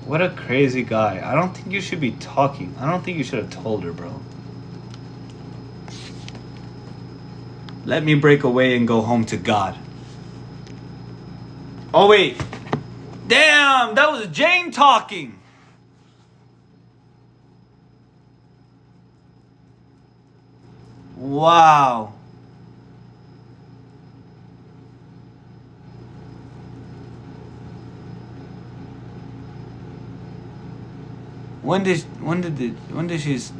What a crazy guy. I don't think you should be talking. I don't think you should have told her, bro. Let me break away and go home to God. Oh, wait. Damn, that was Jane talking. Wow. When did she's...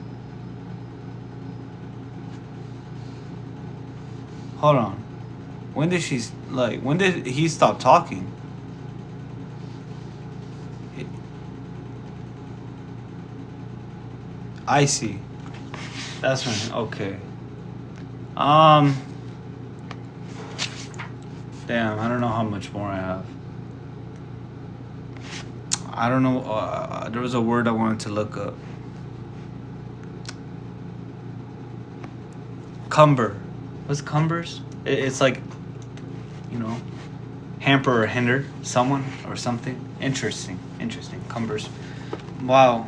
Hold on. When did he stop talking? I see. That's when. Okay. Damn, I don't know how much more I have. I don't know. There was a word I wanted to look up. Cumber. What's cumbers? It's like, you know, hamper or hinder someone or something. Interesting. Cumbers. Wow.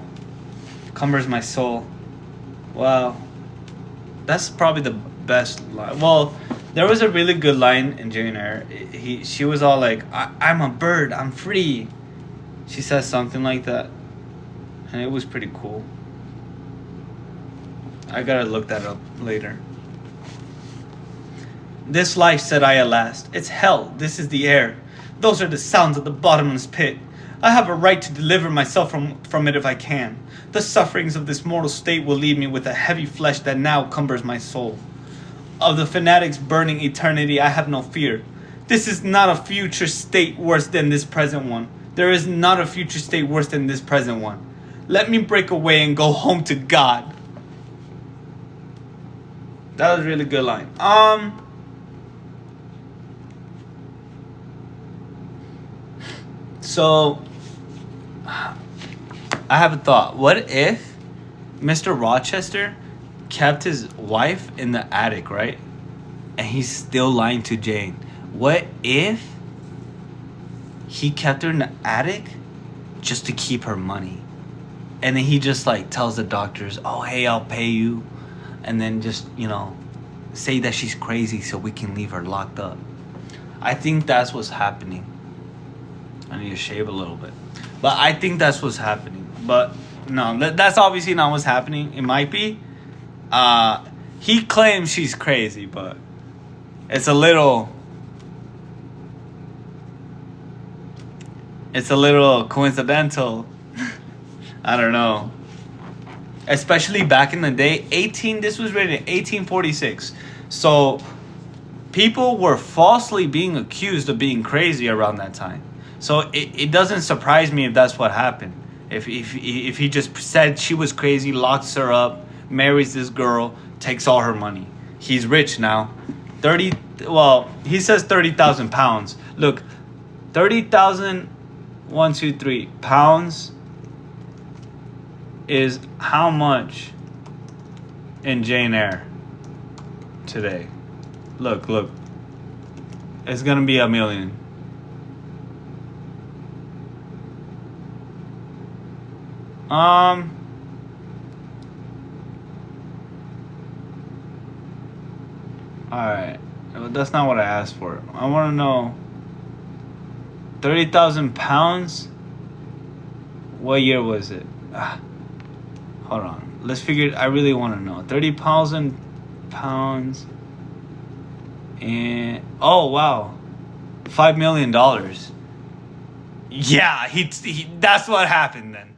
Cumbers my soul. Wow. That's probably the best line. Well, there was a really good line in Jane Eyre. She was all like, I'm a bird, I'm free. She says something like that. And it was pretty cool. I gotta look that up later. This life, said I at last, it's hell, this is the air. Those are the sounds of the bottomless pit. I have a right to deliver myself from it if I can. The sufferings of this mortal state will leave me with a heavy flesh that now cumbers my soul. Of the fanatic's burning eternity I have no fear. This is not a future state worse than this present one. There is not a future state worse than this present one. Let me break away and go home to God. That was a really good line. So, I have a thought. What if Mr. Rochester kept his wife in the attic, right? And he's still lying to Jane. What if he kept her in the attic just to keep her money? And then he just like tells the doctors, oh, hey, I'll pay you. And then just, you know, say that she's crazy so we can leave her locked up. I think that's what's happening. I need to shave a little bit. But I think that's what's happening. But no, that's obviously not what's happening. It might be. He claims she's crazy, but it's a little coincidental. I don't know. Especially back in the day, this was written in 1846. So people were falsely being accused of being crazy around that time. So it doesn't surprise me if that's what happened. If he just said she was crazy, locks her up, marries this girl, takes all her money. He's rich now. He says 30,000 pounds. Look, 30,000, 1, 2, 3 pounds is how much in Jane Eyre today? Look. It's gonna be $1 million. Alright. That's not what I asked for. I want to know 30,000 pounds? What year was it? Hold on. Let's figure. I really want to know. 30,000 pounds. And oh wow, $5 million. Yeah, he that's what happened then.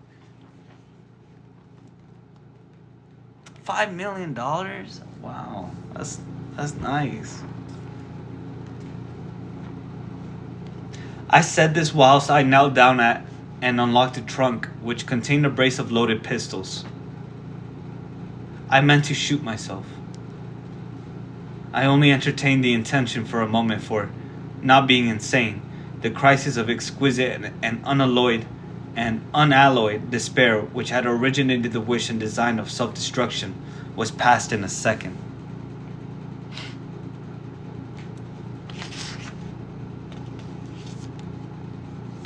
$5 million. Wow, that's nice. I said this whilst I knelt down at and unlocked the trunk, which contained a brace of loaded pistols. I meant to shoot myself. I only entertained the intention for a moment, for, not being insane, the crisis of exquisite and unalloyed despair which had originated the wish and design of self-destruction was past in a second.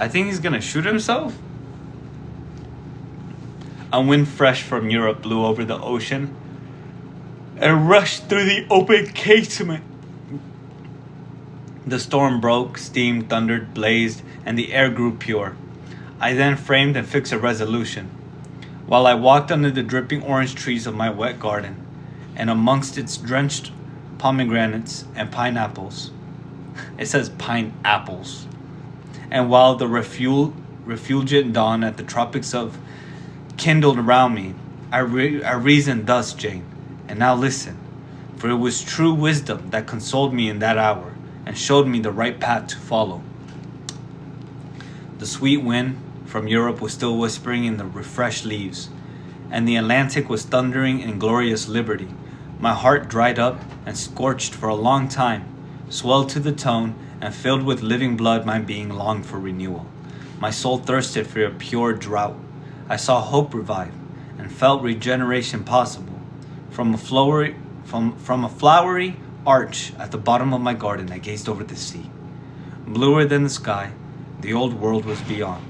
I think he's gonna shoot himself. A wind fresh from Europe blew over the ocean and rushed through the open casement. The storm broke, steamed, thundered, blazed, and the air grew pure. I then framed and fixed a resolution, while I walked under the dripping orange trees of my wet garden, and amongst its drenched pomegranates and pineapples. It says pineapples. And while the refulgent dawn at the tropics of kindled around me, I reasoned thus, Jane, and now listen, for it was true wisdom that consoled me in that hour and showed me the right path to follow. The sweet wind from Europe was still whispering in the refreshed leaves, and the Atlantic was thundering in glorious liberty. My heart dried up and scorched for a long time, swelled to the tone, and filled with living blood my being longed for renewal. My soul thirsted for a pure drought. I saw hope revive, and felt regeneration possible. From a flowery arch at the bottom of my garden, I gazed over the sea. Bluer than the sky, the old world was beyond.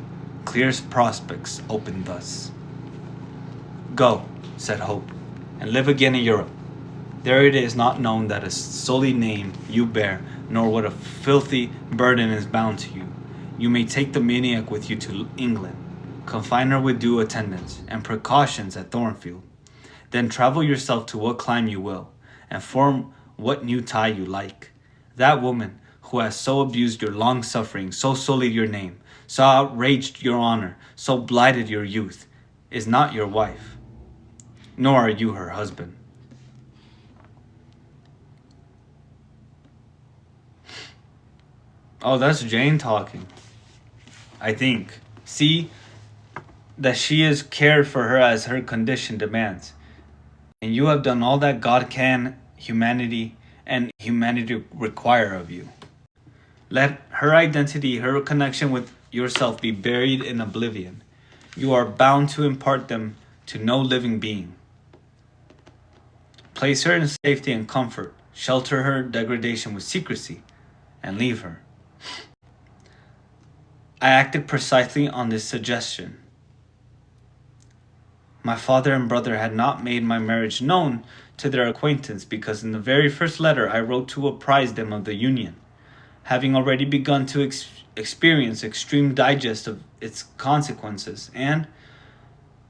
Clear prospects opened thus. Go, said Hope, and live again in Europe. There it is not known that a sully name you bear, nor what a filthy burden is bound to you. You may take the maniac with you to England, confine her with due attendance and precautions at Thornfield. Then travel yourself to what clime you will, and form what new tie you like. That woman who has so abused your long suffering, so sullied your name, so outraged your honor, so blighted your youth, is not your wife, nor are you her husband. Oh, that's Jane talking. I think. See that she is cared for her as her condition demands. And you have done all that God can, humanity require of you. Let her identity, her connection with yourself be buried in oblivion. You are bound to impart them to no living being. Place her in safety and comfort, shelter her degradation with secrecy, and leave her. I acted precisely on this suggestion. My father and brother had not made my marriage known to their acquaintance because in the very first letter I wrote to apprise them of the union, having already begun to experience extreme digest of its consequences, and,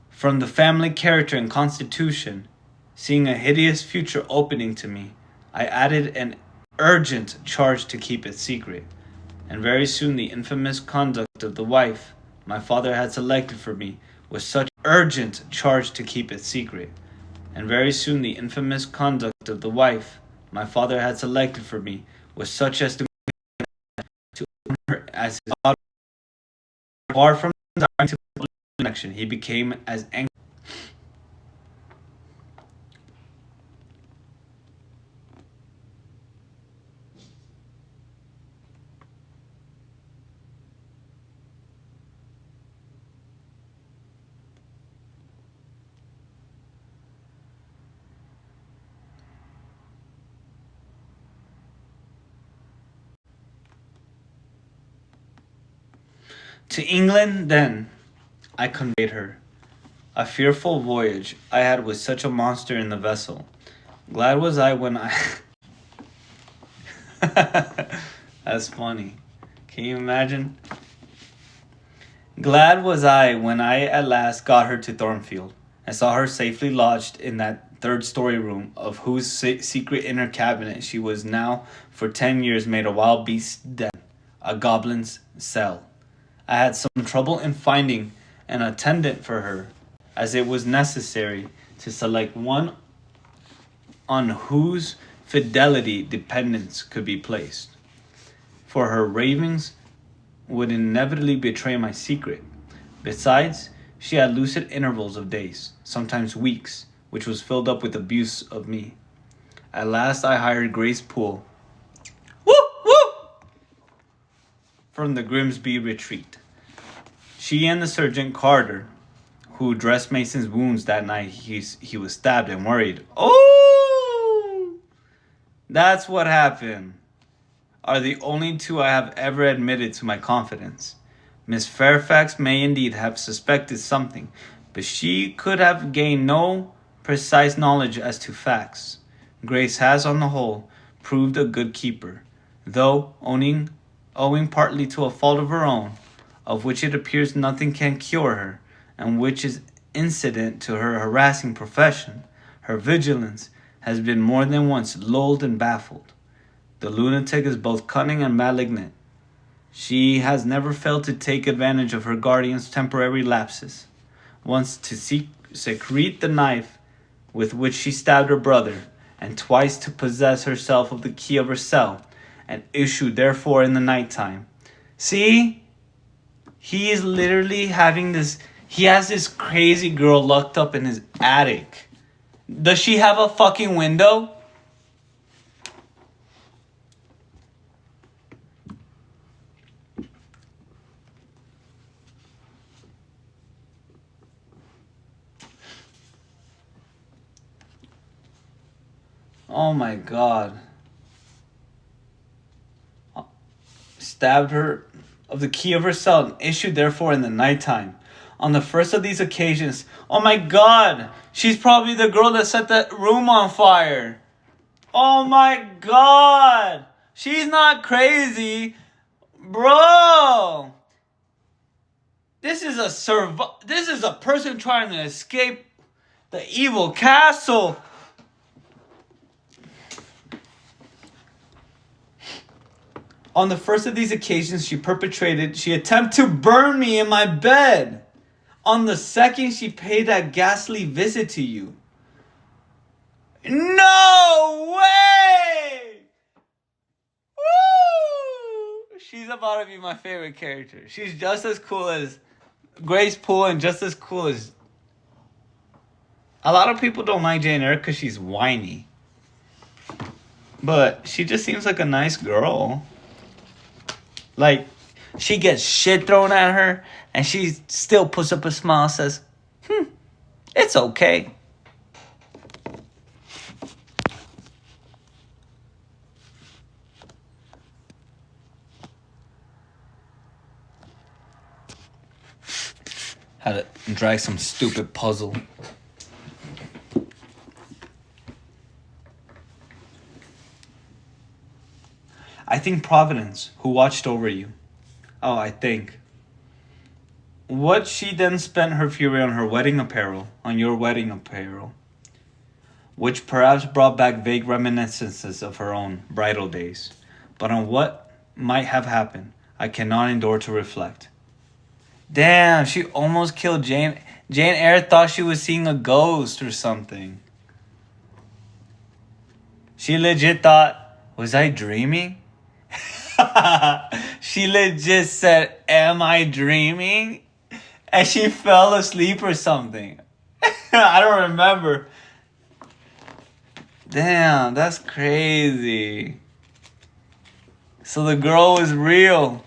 from the family character and constitution, seeing a hideous future opening to me, I added an urgent charge to keep it secret. And very soon the infamous conduct of the wife my father had selected for me was such urgent charge to keep it secret. And very soon the infamous conduct of the wife my father had selected for me was such as to own her as his daughter. Far from desiring to publish the connection, he became as angry. To England, then, I conveyed her. A fearful voyage I had with such a monster in the vessel. Glad was I when I... That's funny. Can you imagine? Glad was I when I at last got her to Thornfield, and saw her safely lodged in that third-story room, of whose secret inner cabinet she was now for 10 years made a wild beast's den, a goblin's cell. I had some trouble in finding an attendant for her, as it was necessary to select one on whose fidelity dependence could be placed. For her ravings would inevitably betray my secret. Besides, she had lucid intervals of days, sometimes weeks, which was filled up with abuse of me. At last I hired Grace Poole from the Grimsby retreat. She and the surgeon Carter, who dressed Mason's wounds that night he was stabbed and worried. Oh! That's what happened. Are the only two I have ever admitted to my confidence. Miss Fairfax may indeed have suspected something, but she could have gained no precise knowledge as to facts. Grace has, on the whole, proved a good keeper, though owing partly to a fault of her own, of which it appears nothing can cure her, and which is incident to her harassing profession. Her vigilance has been more than once lulled and baffled. The lunatic is both cunning and malignant. She has never failed to take advantage of her guardian's temporary lapses. Once to secrete the knife with which she stabbed her brother, and twice to possess herself of the key of her cell, and issue therefore in the night time. See? He is literally having this He has this crazy girl locked up in his attic. Does she have a fucking window? Oh my god. Stabbed her of the key of her cell and issued therefore in the nighttime. On the first of these occasions, oh my god, she's probably the girl that set that room on fire. Oh my god, she's not crazy, bro. This is a person trying to escape the evil castle. On the first of these occasions, she attempted to burn me in my bed. On the second, she paid that ghastly visit to you. No way! Woo! She's about to be my favorite character. She's just as cool as Grace Poole and just as cool as... A lot of people don't like Jane Eyre because she's whiny. But she just seems like a nice girl. Like, she gets shit thrown at her, and she still puts up a smile and says, it's okay. Had to drag some stupid puzzle. I think Providence, who watched over you. Oh, I think. What she then spent her fury on her wedding apparel, on your wedding apparel, which perhaps brought back vague reminiscences of her own bridal days. But on what might have happened, I cannot endure to reflect. Damn, she almost killed Jane. Jane Eyre thought she was seeing a ghost or something. She legit thought, was I dreaming? She legit said, am I dreaming? And she fell asleep or something. I don't remember. Damn, that's crazy. So the girl was real.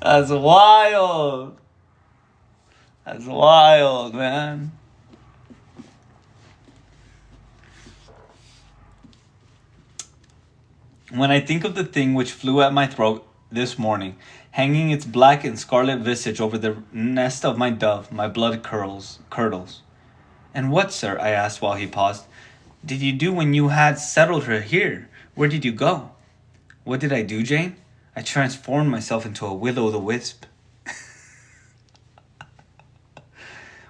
That's wild. That's wild, man. When I think of the thing which flew at my throat this morning, hanging its black and scarlet visage over the nest of my dove, my blood curdles. And what, sir, I asked while he paused, did you do when you had settled her here? Where did you go? What did I do, Jane? I transformed myself into a will-o'-the-wisp.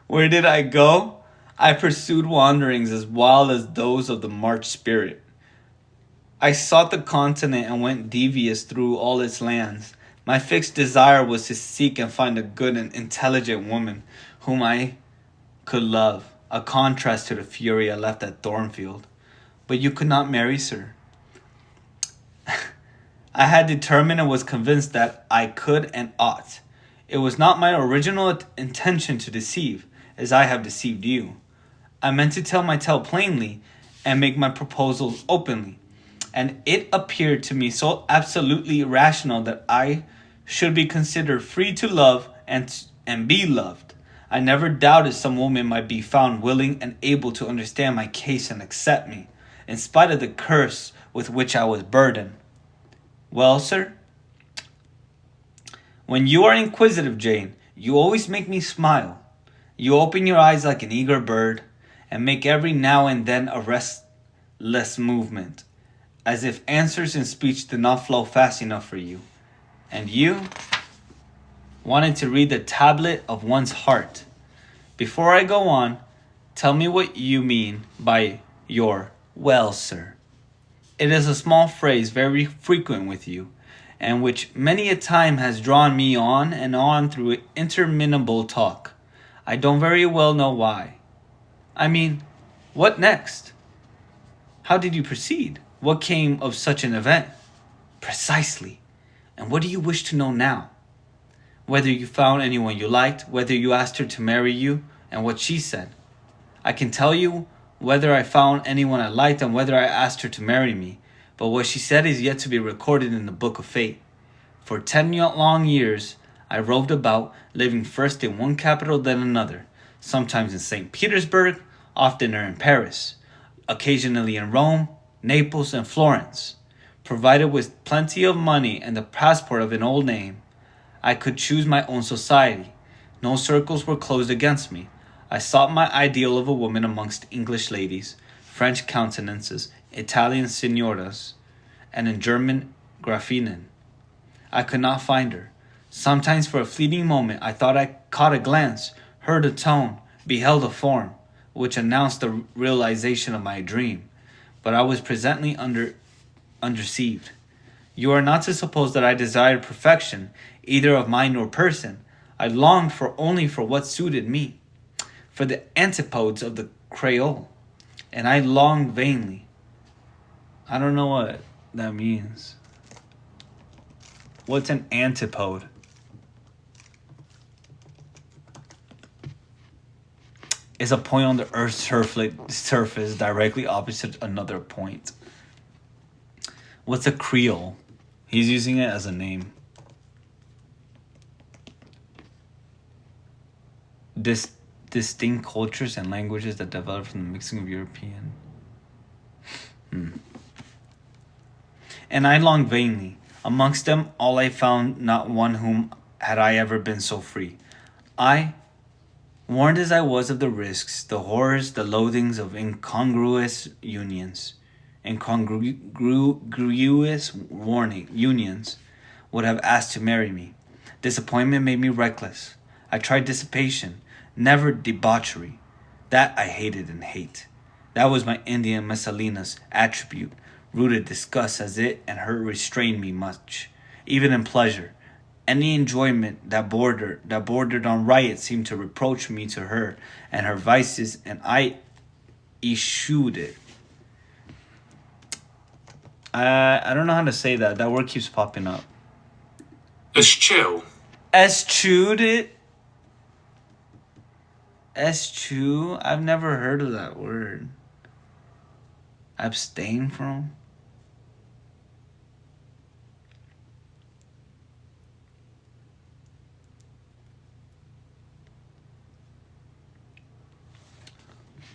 Where did I go? I pursued wanderings as wild as those of the March spirit. I sought the continent and went devious through all its lands. My fixed desire was to seek and find a good and intelligent woman whom I could love, a contrast to the fury I left at Thornfield. But you could not marry, sir. I had determined and was convinced that I could and ought. It was not my original intention to deceive, as I have deceived you. I meant to tell my tale plainly and make my proposals openly. And it appeared to me so absolutely rational that I should be considered free to love and be loved. I never doubted some woman might be found willing and able to understand my case and accept me, in spite of the curse with which I was burdened. Well, sir, when you are inquisitive, Jane, you always make me smile. You open your eyes like an eager bird and make every now and then a restless movement, as if answers in speech did not flow fast enough for you. And you wanted to read the tablet of one's heart. Before I go on, tell me what you mean by your well, sir. It is a small phrase very frequent with you, and which many a time has drawn me on and on through interminable talk. I don't very well know why. I mean, what next? How did you proceed? What came of such an event? Precisely. And what do you wish to know now? Whether you found anyone you liked, whether you asked her to marry you, and what she said. I can tell you whether I found anyone I liked and whether I asked her to marry me, but what she said is yet to be recorded in the book of fate. For 10 long years, I roved about, living first in one capital then another, sometimes in St. Petersburg, oftener in Paris, occasionally in Rome, Naples, and Florence. Provided with plenty of money and the passport of an old name, I could choose my own society. No circles were closed against me. I sought my ideal of a woman amongst English ladies, French countenances, Italian signoras, and in German Grafinnen. I could not find her. Sometimes for a fleeting moment I thought I caught a glance, heard a tone, beheld a form, which announced the realization of my dream. But I was presently undeceived. You are not to suppose that I desired perfection, either of mind or person. I longed only for what suited me, for the antipodes of the Creole, and I longed vainly. I don't know what that means. What's an antipode? Is a point on the Earth's surface directly opposite another point. What's a Creole? He's using it as a name. Distinct cultures and languages that develop from the mixing of European. And I longed vainly. Amongst them all I found not one whom had I ever been so free. I, warned as I was of the risks, the horrors, the loathings of incongruous unions, unions, would have asked to marry me. Disappointment made me reckless. I tried dissipation, never debauchery. That I hated and hate. That was my Indian Messalina's attribute. Rooted disgust as it and her restrained me much, even in pleasure. Any enjoyment that bordered on riot seemed to reproach me to her and her vices, and I eschewed it. I don't know how to say that. That word keeps popping up. Eschew. Eschewed it? Eschew? I've never heard of that word. Abstain from?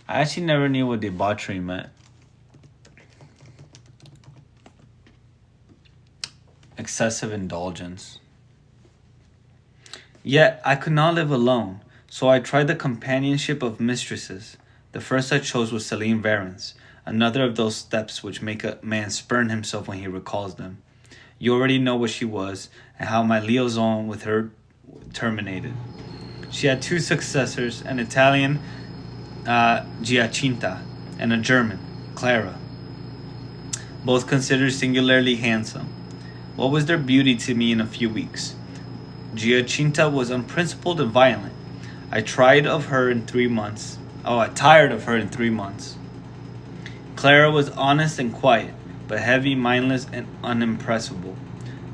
I actually never knew what debauchery meant. Excessive indulgence. Yet I could not live alone, so I tried the companionship of mistresses. The first I chose was Celine Varens, another of those steps which make a man spurn himself when he recalls them. You already know what she was, and how my liaison with her terminated. She had two successors, an Italian, Giacinta, and a German, Clara, both considered singularly handsome. What was their beauty to me in a few weeks? Giacinta was unprincipled and violent. I tired of her in 3 months. Clara was honest and quiet, but heavy, mindless, and unimpressible.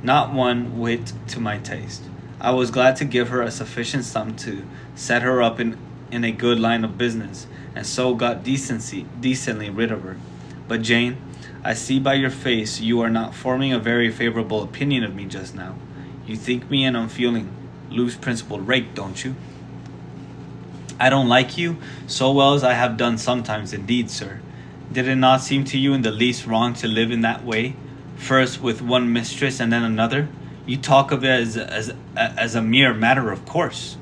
Not one whit to my taste. I was glad to give her a sufficient sum to set her up in a good line of business, and so got decently rid of her. But Jane, I see by your face you are not forming a very favorable opinion of me just now. You think me an unfeeling, loose-principled rake, don't you? I don't like you so well as I have done sometimes, indeed, sir. Did it not seem to you in the least wrong to live in that way, first with one mistress and then another? You talk of it as a mere matter of course.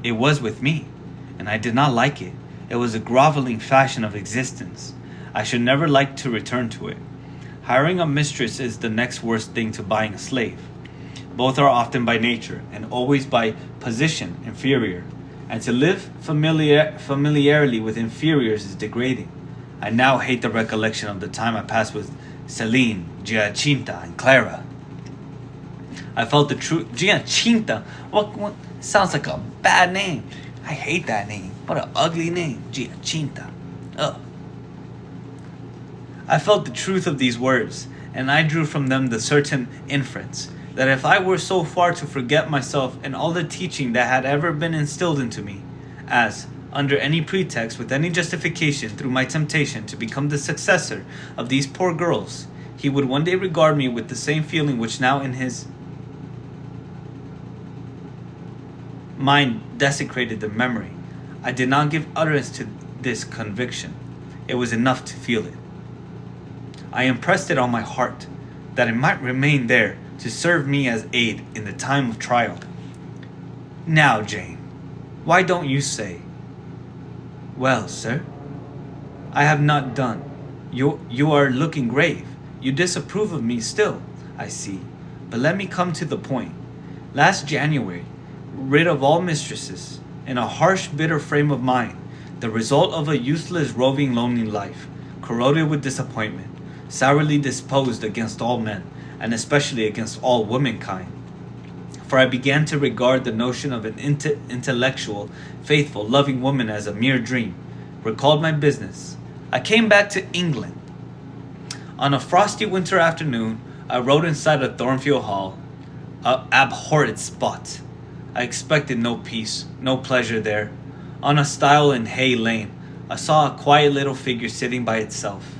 It was with me, and I did not like it. It was a groveling fashion of existence. I should never like to return to it. Hiring a mistress is the next worst thing to buying a slave. Both are often by nature, and always by position, inferior. And to live familiarly with inferiors is degrading. I now hate the recollection of the time I passed with Celine, Giacinta, and Clara. I felt the truth. Giacinta? What? Sounds like a bad name. I hate that name. What an ugly name. Giacinta. Ugh. I felt the truth of these words, and I drew from them the certain inference. that if I were so far to forget myself and all the teaching that had ever been instilled into me, as, under any pretext, with any justification, through my temptation to become the successor of these poor girls, he would one day regard me with the same feeling which now in his mind desecrated the memory. I did not give utterance to this conviction. It was enough to feel it. I impressed it on my heart, that it might remain there to serve me as aid in the time of trial. Now, Jane, why don't you say, "Well, sir, I have not done. You are looking grave. You disapprove of me still, I see. But let me come to the point. Last January, rid of all mistresses, in a harsh, bitter frame of mind, the result of a useless, roving, lonely life, corroded with disappointment, sourly disposed against all men, and especially against all womankind. For I began to regard the notion of an intellectual, faithful, loving woman as a mere dream. Recalled my business. I came back to England. On a frosty winter afternoon, I rode inside of Thornfield Hall, a abhorred spot. I expected no peace, no pleasure there. On a stile in Hay Lane, I saw a quiet little figure sitting by itself.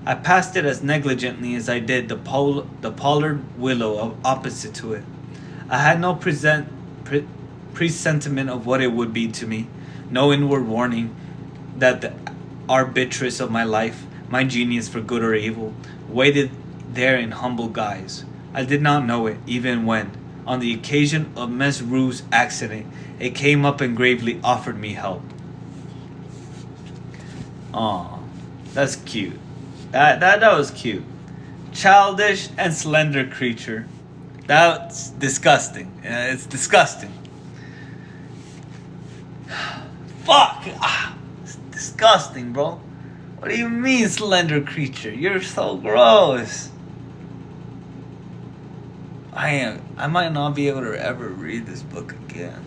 I passed it as negligently as I did the pollard willow opposite to it. I had no presentiment of what it would be to me, no inward warning that the arbitress of my life, my genius for good or evil, waited there in humble guise. I did not know it, even when, on the occasion of Mess Rue's accident, it came up and gravely offered me help. Aw, that's cute. That was cute. Childish and slender creature. That's disgusting. It's disgusting. Fuck! It's disgusting, bro. What do you mean, slender creature? You're so gross. I might not be able to ever read this book again.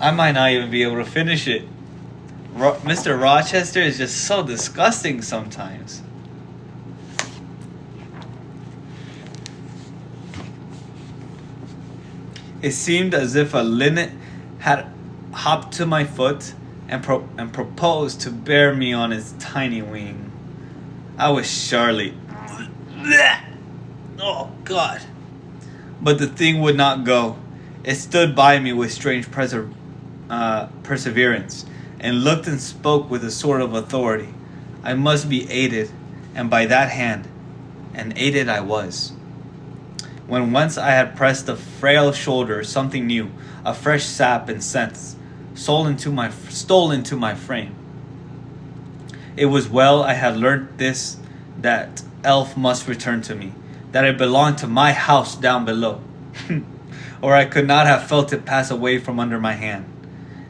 I might not even be able to finish it. Mr. Rochester is just so disgusting sometimes. It seemed as if a linnet had hopped to my foot and proposed to bear me on its tiny wing. I was surely... Oh, God. But the thing would not go. It stood by me with strange perseverance, and looked and spoke with a sort of authority. I must be aided, and by that hand, and aided I was. When once I had pressed the frail shoulder, something new, a fresh sap and sense, stole into my frame. It was well I had learnt this, that elf must return to me, that it belonged to my house down below, or I could not have felt it pass away from under my hand,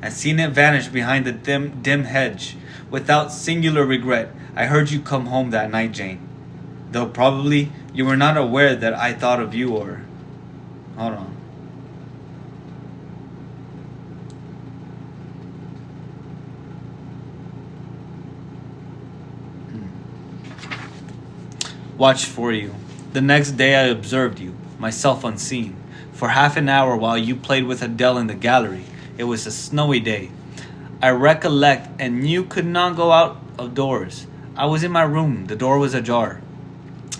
and seen it vanish behind the dim hedge. Without singular regret, I heard you come home that night, Jane, though probably you were not aware that I thought of you, or... Hold on. Watched for you. The next day I observed you, myself unseen, for half an hour while you played with Adele in the gallery. It was a snowy day, I recollect, and you could not go out of doors. I was in my room. The door was ajar.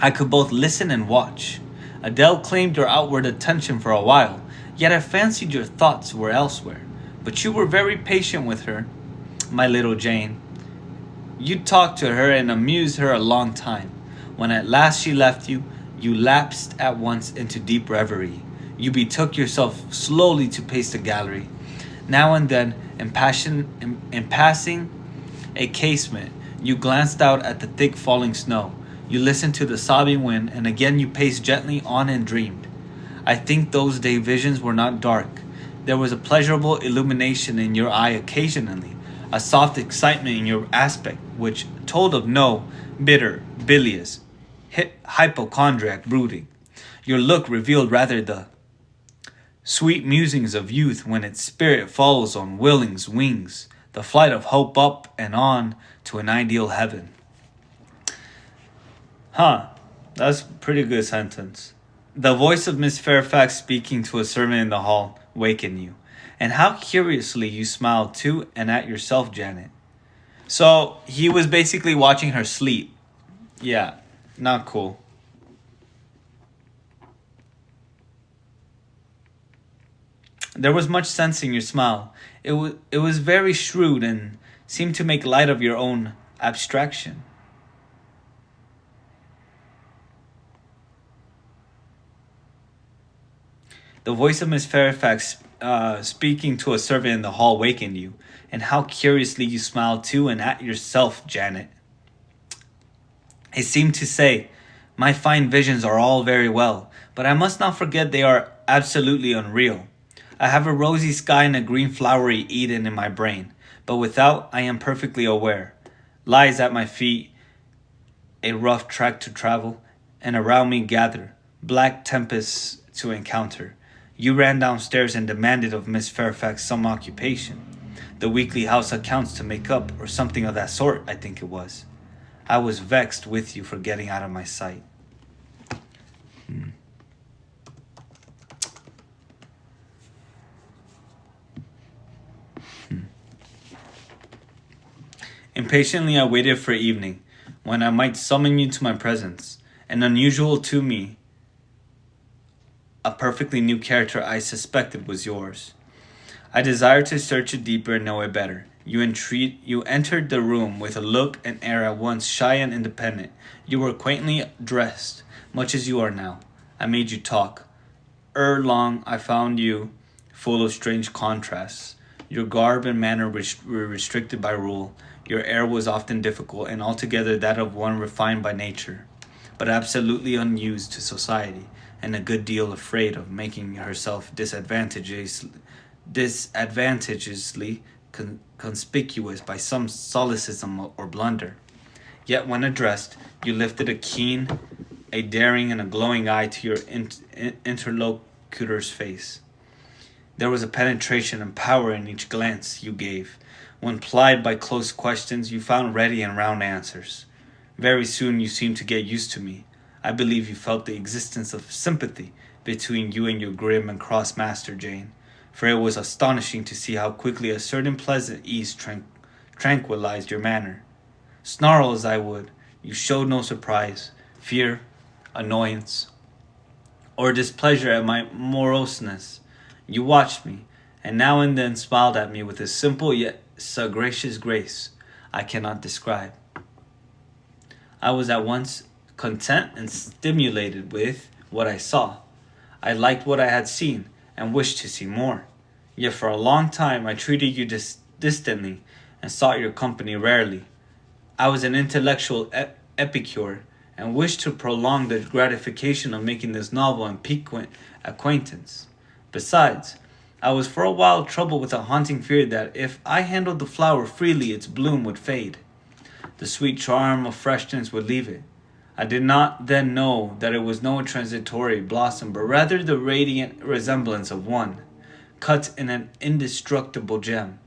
I could both listen and watch. Adele claimed your outward attention for a while, yet I fancied your thoughts were elsewhere. But you were very patient with her, my little Jane. You talked to her and amused her a long time. When at last she left you, you lapsed at once into deep reverie. You betook yourself slowly to pace the gallery. Now and then, in passing a casement, you glanced out at the thick falling snow. You listened to the sobbing wind, and again you paced gently on and dreamed. I think those day visions were not dark. There was a pleasurable illumination in your eye occasionally, a soft excitement in your aspect, which told of no bitter, bilious, hypochondriac brooding. Your look revealed rather the sweet musings of youth when its spirit follows on willing wings, the flight of hope up and on to an ideal heaven. That's a pretty good sentence. The voice of Miss Fairfax speaking to a servant in the hall wakened you. And how curiously you smiled to and at yourself, Janet. So he was basically watching her sleep. Yeah, not cool. There was much sense in your smile. It was very shrewd and seemed to make light of your own abstraction. The voice of Miss Fairfax speaking to a servant in the hall wakened you, and how curiously you smiled to and at yourself, Janet. It seemed to say, my fine visions are all very well, but I must not forget they are absolutely unreal. I have a rosy sky and a green flowery Eden in my brain, but without, I am perfectly aware. Lies at my feet a rough track to travel, and around me gather black tempests to encounter. You ran downstairs and demanded of Miss Fairfax some occupation. The weekly house accounts to make up, or something of that sort, I think it was. I was vexed with you for getting out of my sight. Impatiently I waited for evening, when I might summon you to my presence. An unusual to me, a perfectly new character I suspected was yours. I desired to search it deeper and know it better. You entered the room with a look and air at once shy and independent. You were quaintly dressed, much as you are now. I made you talk. Ere long, I found you full of strange contrasts. Your garb and manner were restricted by rule. Your air was often difficult, and altogether that of one refined by nature, but absolutely unused to society, and a good deal afraid of making herself disadvantageously conspicuous by some solecism or blunder. Yet when addressed, you lifted a daring and a glowing eye to your interlocutor's face. There was a penetration and power in each glance you gave. When plied by close questions, you found ready and round answers. Very soon you seemed to get used to me. I believe you felt the existence of sympathy between you and your grim and cross master, Jane, for it was astonishing to see how quickly a certain pleasant ease tranquilized your manner. Snarl as I would, you showed no surprise, fear, annoyance, or displeasure at my moroseness. You watched me, and now and then smiled at me with a simple yet sagacious grace I cannot describe. I was at once content and stimulated with what I saw. I liked what I had seen, and wished to see more. Yet for a long time I treated you distantly, and sought your company rarely. I was an intellectual epicure, and wished to prolong the gratification of making this novel and piquant acquaintance. Besides, I was for a while troubled with a haunting fear that if I handled the flower freely, its bloom would fade. The sweet charm of freshness would leave it. I did not then know that it was no transitory blossom, but rather the radiant resemblance of one, cut in an indestructible gem.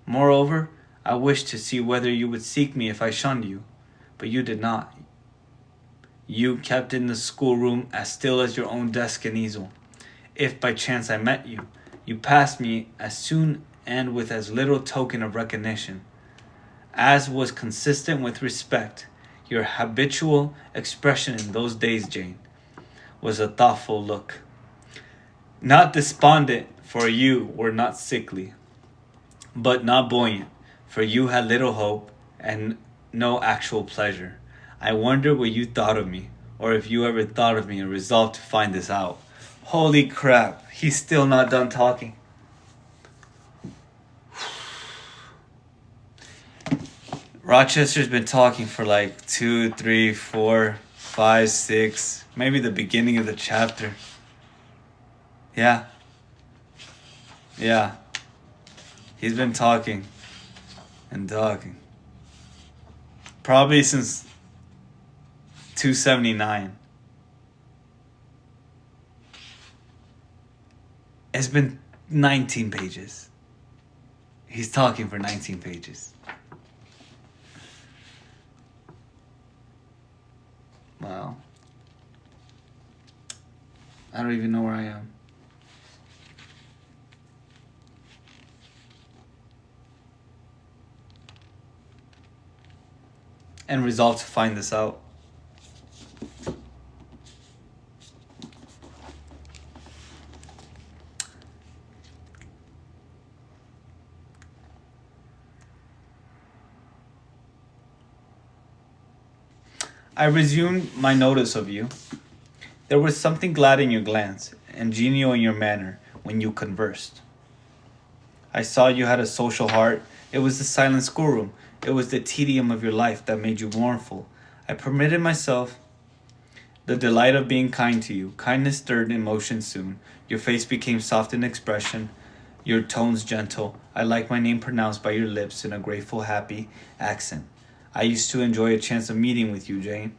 Moreover, I wished to see whether you would seek me if I shunned you, but you did not. You kept in the schoolroom as still as your own desk and easel. If by chance I met you, you passed me as soon and with as little token of recognition as was consistent with respect. Your habitual expression in those days, Jane, was a thoughtful look. Not despondent, for you were not sickly, but not buoyant, for you had little hope and no actual pleasure. I wonder what you thought of me, or if you ever thought of me and resolved to find this out. Holy crap, he's still not done talking. Rochester's been talking for like 2, 3, 4, 5, 6, maybe the beginning of the chapter. Yeah. He's been talking and talking. Probably since 279. It's been 19 pages. He's talking for 19 pages. Wow. I don't even know where I am. And resolved to find this out. I resumed my notice of you. There was something glad in your glance and genial in your manner when you conversed. I saw you had a social heart. It was the silent schoolroom. It was the tedium of your life that made you mournful. I permitted myself the delight of being kind to you. Kindness stirred emotion soon. Your face became soft in expression, your tones gentle. I liked my name pronounced by your lips in a grateful, happy accent. I used to enjoy a chance of meeting with you, Jane.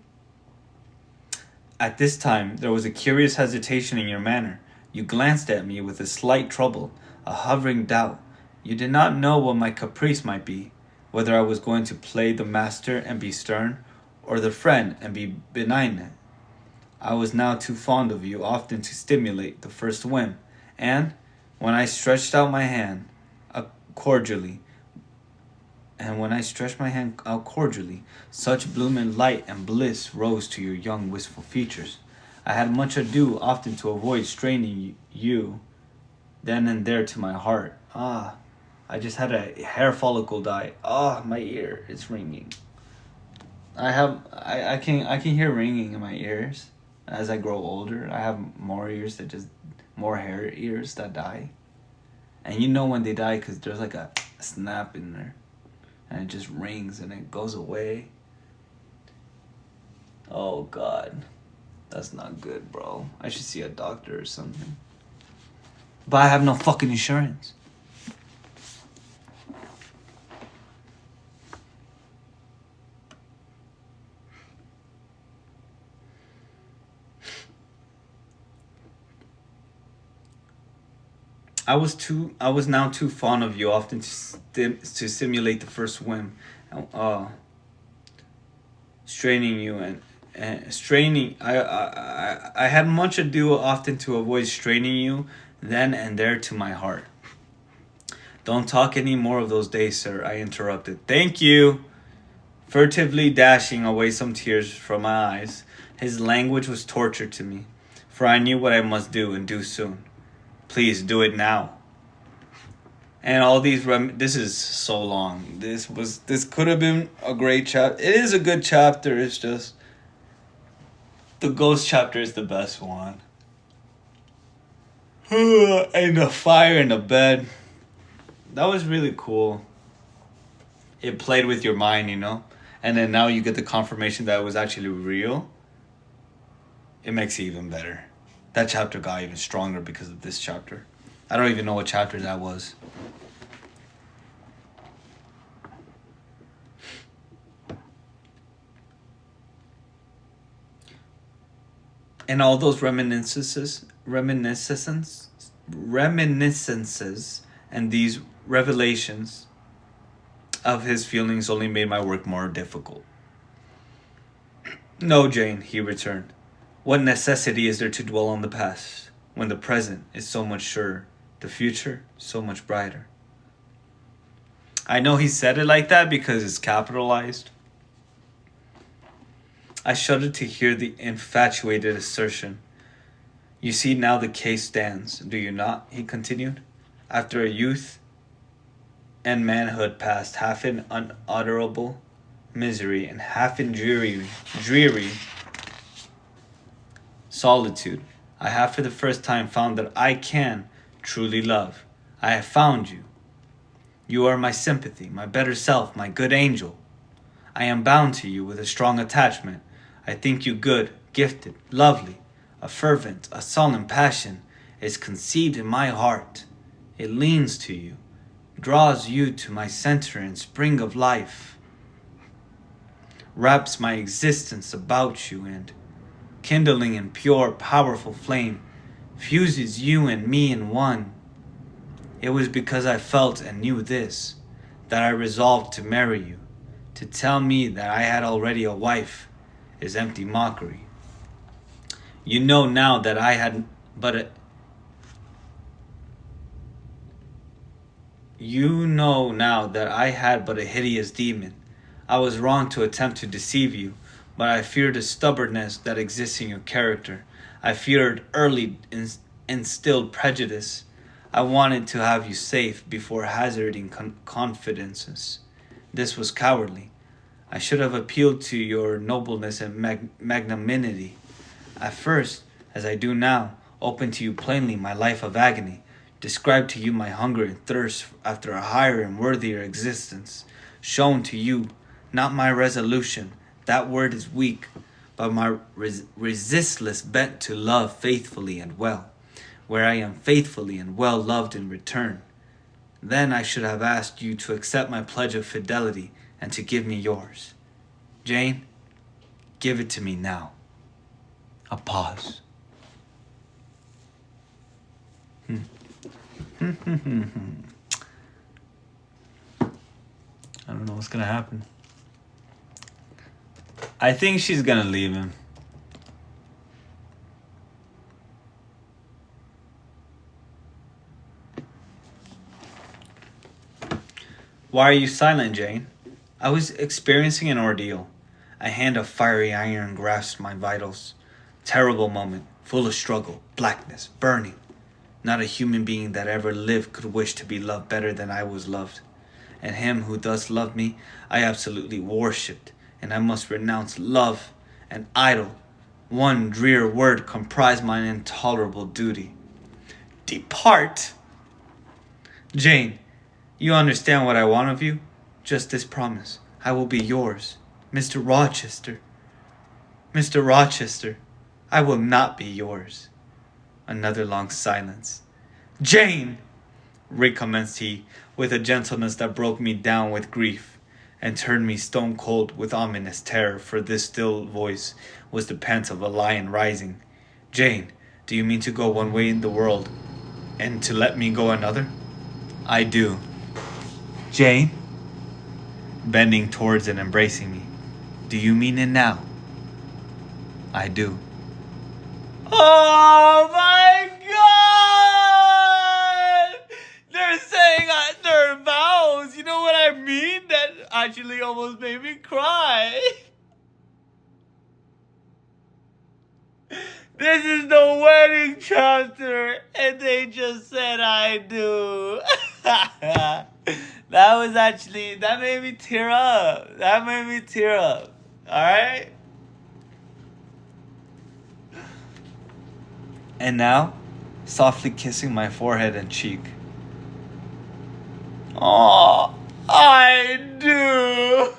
At this time, there was a curious hesitation in your manner. You glanced at me with a slight trouble, a hovering doubt. You did not know what my caprice might be, whether I was going to play the master and be stern, or the friend and be benignant. I was now too fond of you often to stimulate the first whim, and when I stretched out my hand cordially, such bloom and light and bliss rose to your young wistful features. I had much ado often to avoid straining you then and there to my heart. Ah, I just had a hair follicle die. Ah, my ear is ringing. I can hear ringing in my ears as I grow older. I have more hair ears that die. And you know when they die because there's like a snap in there. And it just rings and it goes away. Oh God. That's not good, bro. I should see a doctor or something. But I have no fucking insurance. I was now too fond of you often to simulate the first whim, straining you and straining. I had much ado often to avoid straining you then and there to my heart. Don't talk any more of those days, sir, I interrupted. Thank you. Furtively dashing away some tears from my eyes, his language was torture to me, for I knew what I must do and do soon. Please do it now. And all these this is so long. This could have been a great chapter. It is a good chapter. It's just the ghost chapter is the best one. And the fire in the bed. That was really cool. It played with your mind, you know? And then now you get the confirmation that it was actually real. It makes it even better. That chapter got even stronger because of this chapter. I don't even know what chapter that was. And all those reminiscences and these revelations of his feelings only made my work more difficult. No, Jane, he returned. What necessity is there to dwell on the past, when the present is so much surer, the future so much brighter? I know he said it like that because it's capitalized. I shuddered to hear the infatuated assertion. You see now the case stands, do you not? He continued. After a youth and manhood passed half in unutterable misery and half in dreary solitude, I have for the first time found that I can truly love. I have found you. You are my sympathy, my better self, my good angel. I am bound to you with a strong attachment. I think you good, gifted, lovely. A fervent, a solemn passion is conceived in my heart. It leans to you, draws you to my center and spring of life, wraps my existence about you and, kindling in pure, powerful flame, fuses you and me in one. It was because I felt and knew this, that I resolved to marry you. To tell me that I had already a wife is empty mockery. You know now that I had But you know now that I had but a hideous demon. I was wrong to attempt to deceive you, but I feared the stubbornness that exists in your character. I feared early instilled prejudice. I wanted to have you safe before hazarding confidences. This was cowardly. I should have appealed to your nobleness and magnanimity. At first, as I do now, opened to you plainly my life of agony, described to you my hunger and thirst after a higher and worthier existence, shown to you not my resolution, that word is weak, but my resistless bent to love faithfully and well, where I am faithfully and well loved in return. Then I should have asked you to accept my pledge of fidelity and to give me yours. Jane, give it to me now. A pause. I don't know what's gonna happen. I think she's gonna leave him. Why are you silent, Jane? I was experiencing an ordeal. A hand of fiery iron grasped my vitals. Terrible moment, full of struggle, blackness, burning. Not a human being that ever lived could wish to be loved better than I was loved. And him who thus loved me, I absolutely worshipped, and I must renounce love and idol. One drear word comprised my intolerable duty. Depart! Jane, you understand what I want of you? Just this promise. I will be yours. Mr. Rochester. Mr. Rochester, I will not be yours. Another long silence. Jane! Recommenced he, with a gentleness that broke me down with grief, and turned me stone cold with ominous terror, for this still voice was the pant of a lion rising. Jane, do you mean to go one way in the world, and to let me go another? I do. Jane? Bending towards and embracing me. Do you mean it now? I do. Oh my God! They're saying their vows. You know what I mean? That actually almost made me cry. This is the wedding chapter, and they just said I do. That made me tear up. Alright? And now, softly kissing my forehead and cheek. Oh, I do.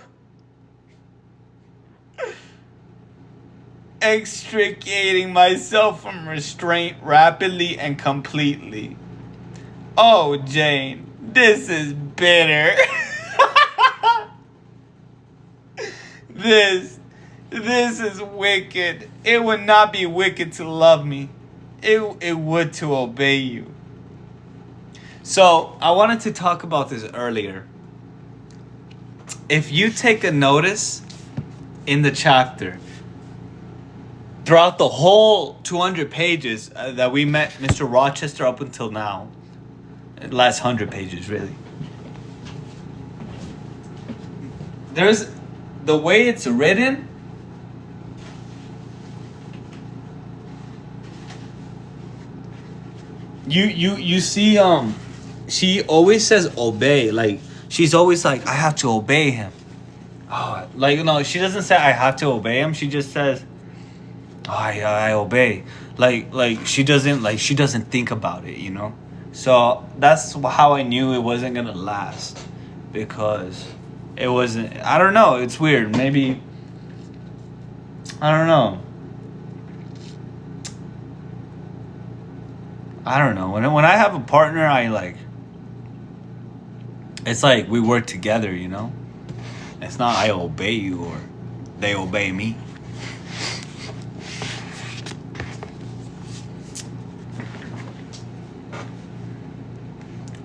Extricating myself from restraint rapidly and completely. Oh, Jane, this is bitter. This is wicked. It would not be wicked to love me. It would to obey you. So, I wanted to talk about this earlier. If you take a notice in the chapter, throughout the whole 200 pages that we met Mr. Rochester up until now, the last 100 pages, really. There's the way it's written. You see, she always says obey. Like, she's always like, I have to obey him. Oh, like, no, she doesn't say I have to obey him. She just says, oh, I obey. Like she doesn't think about it, you know? So that's how I knew it wasn't gonna last, because it wasn't. I don't know. It's weird. Maybe I don't know. I don't know. When I have a partner, it's like we work together, you know? It's not I obey you or they obey me.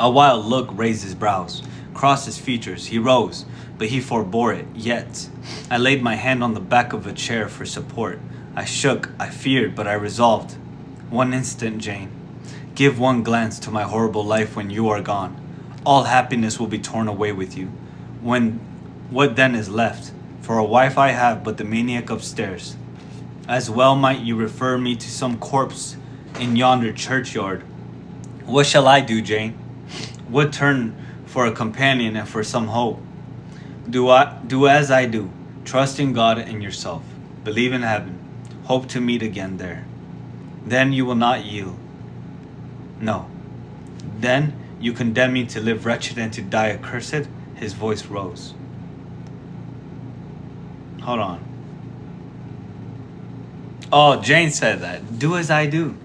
A wild look raised his brows, crossed his features. He rose, but he forbore it. Yet, I laid my hand on the back of a chair for support. I shook, I feared, but I resolved. One instant, Jane. Give one glance to my horrible life when you are gone. All happiness will be torn away with you. When what then is left? For a wife I have but the maniac upstairs. As well might you refer me to some corpse in yonder churchyard. What shall I do, Jane? What turn for a companion and for some hope? Do as I do. Trust in God and yourself. Believe in heaven. Hope to meet again there. Then you will not yield. No. Then you condemn me to live wretched and to die accursed? His voice rose. Hold on. Oh, Jane said that. Do as I do.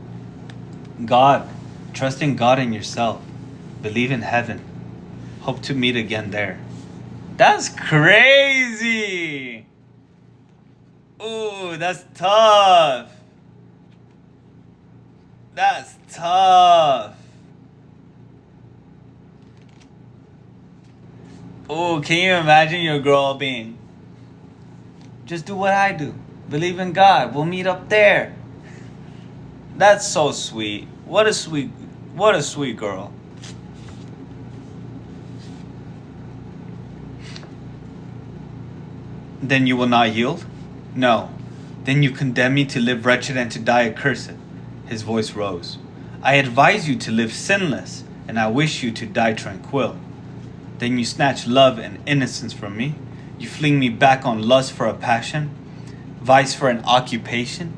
God. Trust in God and yourself. Believe in heaven. Hope to meet again there. That's crazy. Ooh, that's tough. That's tough. Oh, can you imagine your girl being, just do what I do. Believe in God. We'll meet up there. That's so sweet. What a sweet girl. Then you will not yield? No. Then you condemn me to live wretched and to die accursed. His voice rose. I advise you to live sinless, and I wish you to die tranquil. Then you snatch love and innocence from me. You fling me back on lust for a passion, vice for an occupation.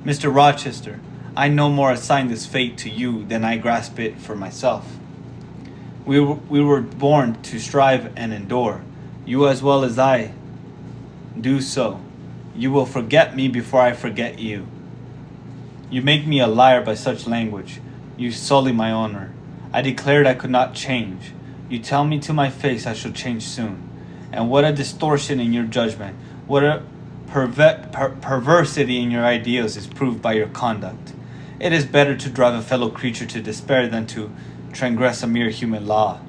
Mr. Rochester, I no more assign this fate to you than I grasp it for myself. We were born to strive and endure. You as well as I do so. You will forget me before I forget you. You make me a liar by such language. You sully my honor. I declared I could not change. You tell me to my face I shall change soon. And what a distortion in your judgment. What a perversity in your ideals is proved by your conduct. It is better to drive a fellow creature to despair than to transgress a mere human law.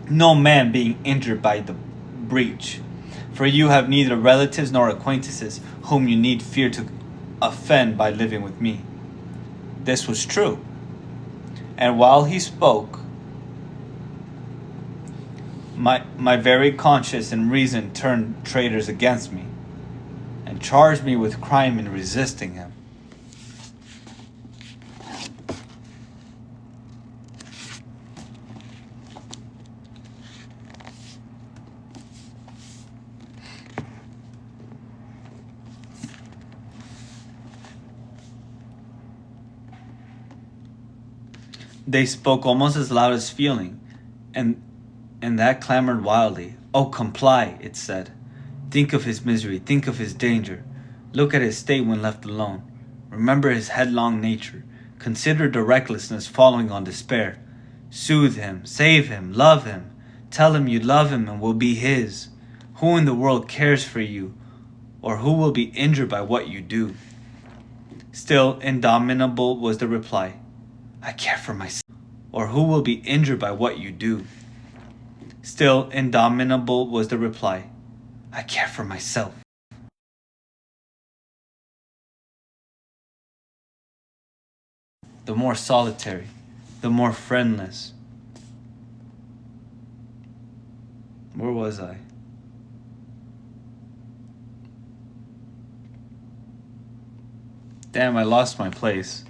No man being injured by the breach. For you have neither relatives nor acquaintances whom you need fear to offend by living with me. This was true. And while he spoke, my very conscience and reason turned traitors against me and charged me with crime in resisting him. They spoke almost as loud as feeling, and that clamored wildly. Oh, comply, it said. Think of his misery, think of his danger. Look at his state when left alone. Remember his headlong nature. Consider the recklessness following on despair. Soothe him, save him, love him. Tell him you love him and will be his. Who in the world cares for you, or who will be injured by what you do? Still indomitable was the reply. I care for myself. Or who will be injured by what you do? Still indomitable was the reply. I care for myself. The more solitary, the more friendless. Where was I? Damn, I lost my place.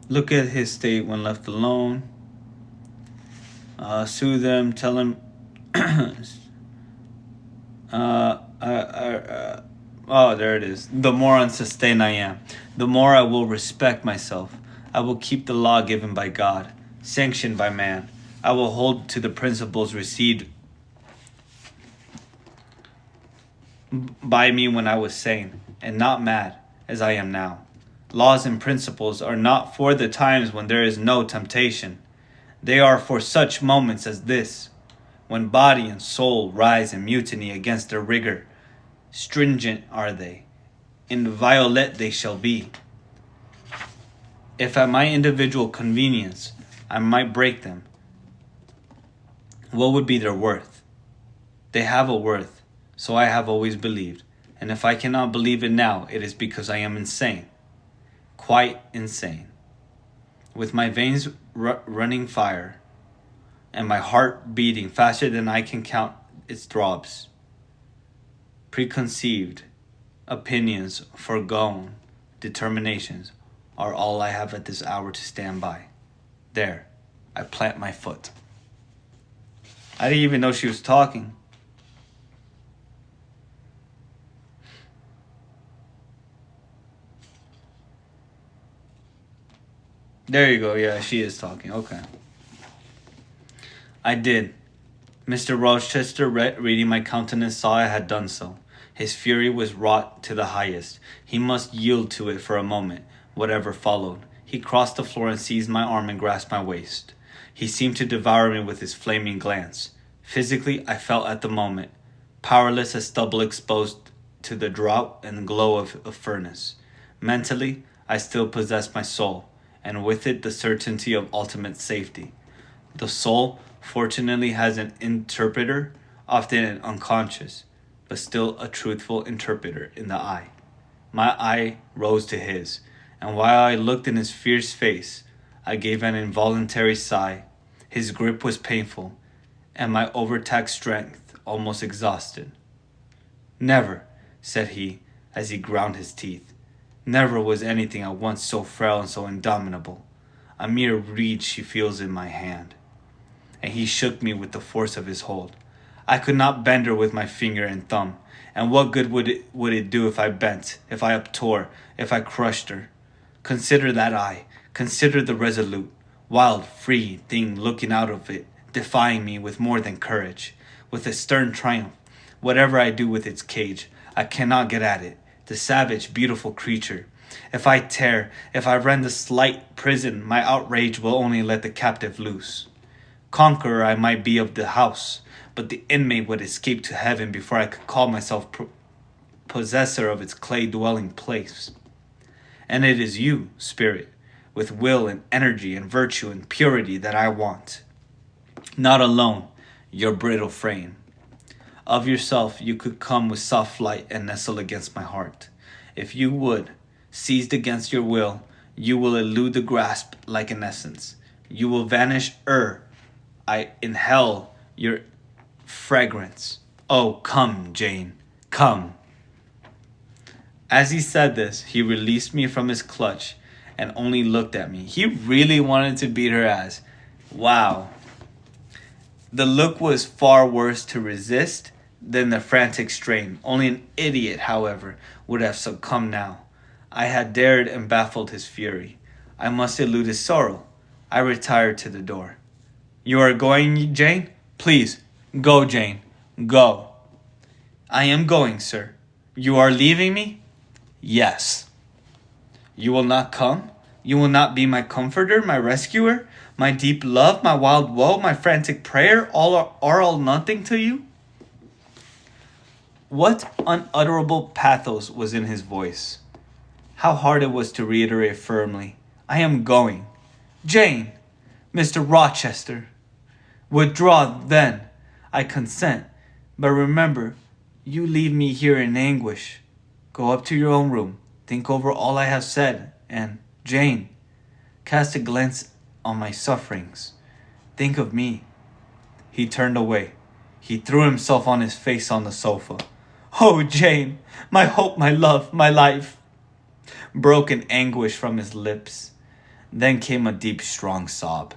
Look at his state when left alone. Soothe him, tell him. Oh, there it is. The more unsustained I am, the more I will respect myself. I will keep the law given by God, sanctioned by man. I will hold to the principles received by me when I was sane, and not mad, as I am now. Laws and principles are not for the times when there is no temptation. They are for such moments as this, when body and soul rise in mutiny against their rigor. Stringent are they, inviolate they shall be. If at my individual convenience I might break them, what would be their worth? They have a worth, so I have always believed, and if I cannot believe it now, it is because I am insane. Quite insane. With my veins running fire, and my heart beating faster than I can count its throbs. Preconceived opinions, foregone determinations are all I have at this hour to stand by. There, I plant my foot. I didn't even know she was talking. There you go. Yeah, she is talking. Okay. I did. Mr. Rochester, reading my countenance, saw I had done so. His fury was wrought to the highest. He must yield to it for a moment, whatever followed. He crossed the floor and seized my arm and grasped my waist. He seemed to devour me with his flaming glance. Physically, I felt at the moment powerless as stubble exposed to the drought and glow of a furnace. Mentally, I still possessed my soul, and with it the certainty of ultimate safety. The soul, fortunately, has an interpreter, often unconscious, but still a truthful interpreter in the eye. My eye rose to his, and while I looked in his fierce face, I gave an involuntary sigh. His grip was painful, and my overtaxed strength almost exhausted. "Never," said he, as he ground his teeth. "Never was anything at once so frail and so indomitable. A mere reed she feels in my hand." And he shook me with the force of his hold. I could not bend her with my finger and thumb. And what good would it do if I bent, if I uptore, if I crushed her? Consider that eye. Consider the resolute, wild, free thing looking out of it, defying me with more than courage, with a stern triumph. Whatever I do with its cage, I cannot get at it. The savage, beautiful creature. If I tear, if I rend the slight prison, my outrage will only let the captive loose. Conqueror I might be of the house, but the inmate would escape to heaven before I could call myself possessor of its clay-dwelling place. And it is you, spirit, with will and energy and virtue and purity that I want. Not alone your brittle frame. Of yourself you could come with soft flight and nestle against my heart. If you would, seized against your will, you will elude the grasp like an essence. You will vanish I inhale your fragrance. Oh, come, Jane, come. As he said this, he released me from his clutch and only looked at me. He really wanted to beat her ass. Wow. The look was far worse to resist than the frantic strain. Only an idiot, however, would have succumbed now. I had dared and baffled his fury. I must elude his sorrow. I retired to the door. "You are going, Jane? Please, go, Jane. Go." "I am going, sir." "You are leaving me?" "Yes." "You will not come? You will not be my comforter, my rescuer? My deep love, my wild woe, my frantic prayer, are all nothing to you?" What unutterable pathos was in his voice. How hard it was to reiterate firmly, "I am going. Jane, Mr. Rochester. Withdraw, then. I consent. But remember, you leave me here in anguish. Go up to your own room. Think over all I have said. And, Jane, cast a glance on my sufferings. Think of me." He turned away. He threw himself on his face on the sofa. "Oh, Jane, my hope, my love, my life," broke in anguish from his lips. Then came a deep, strong sob.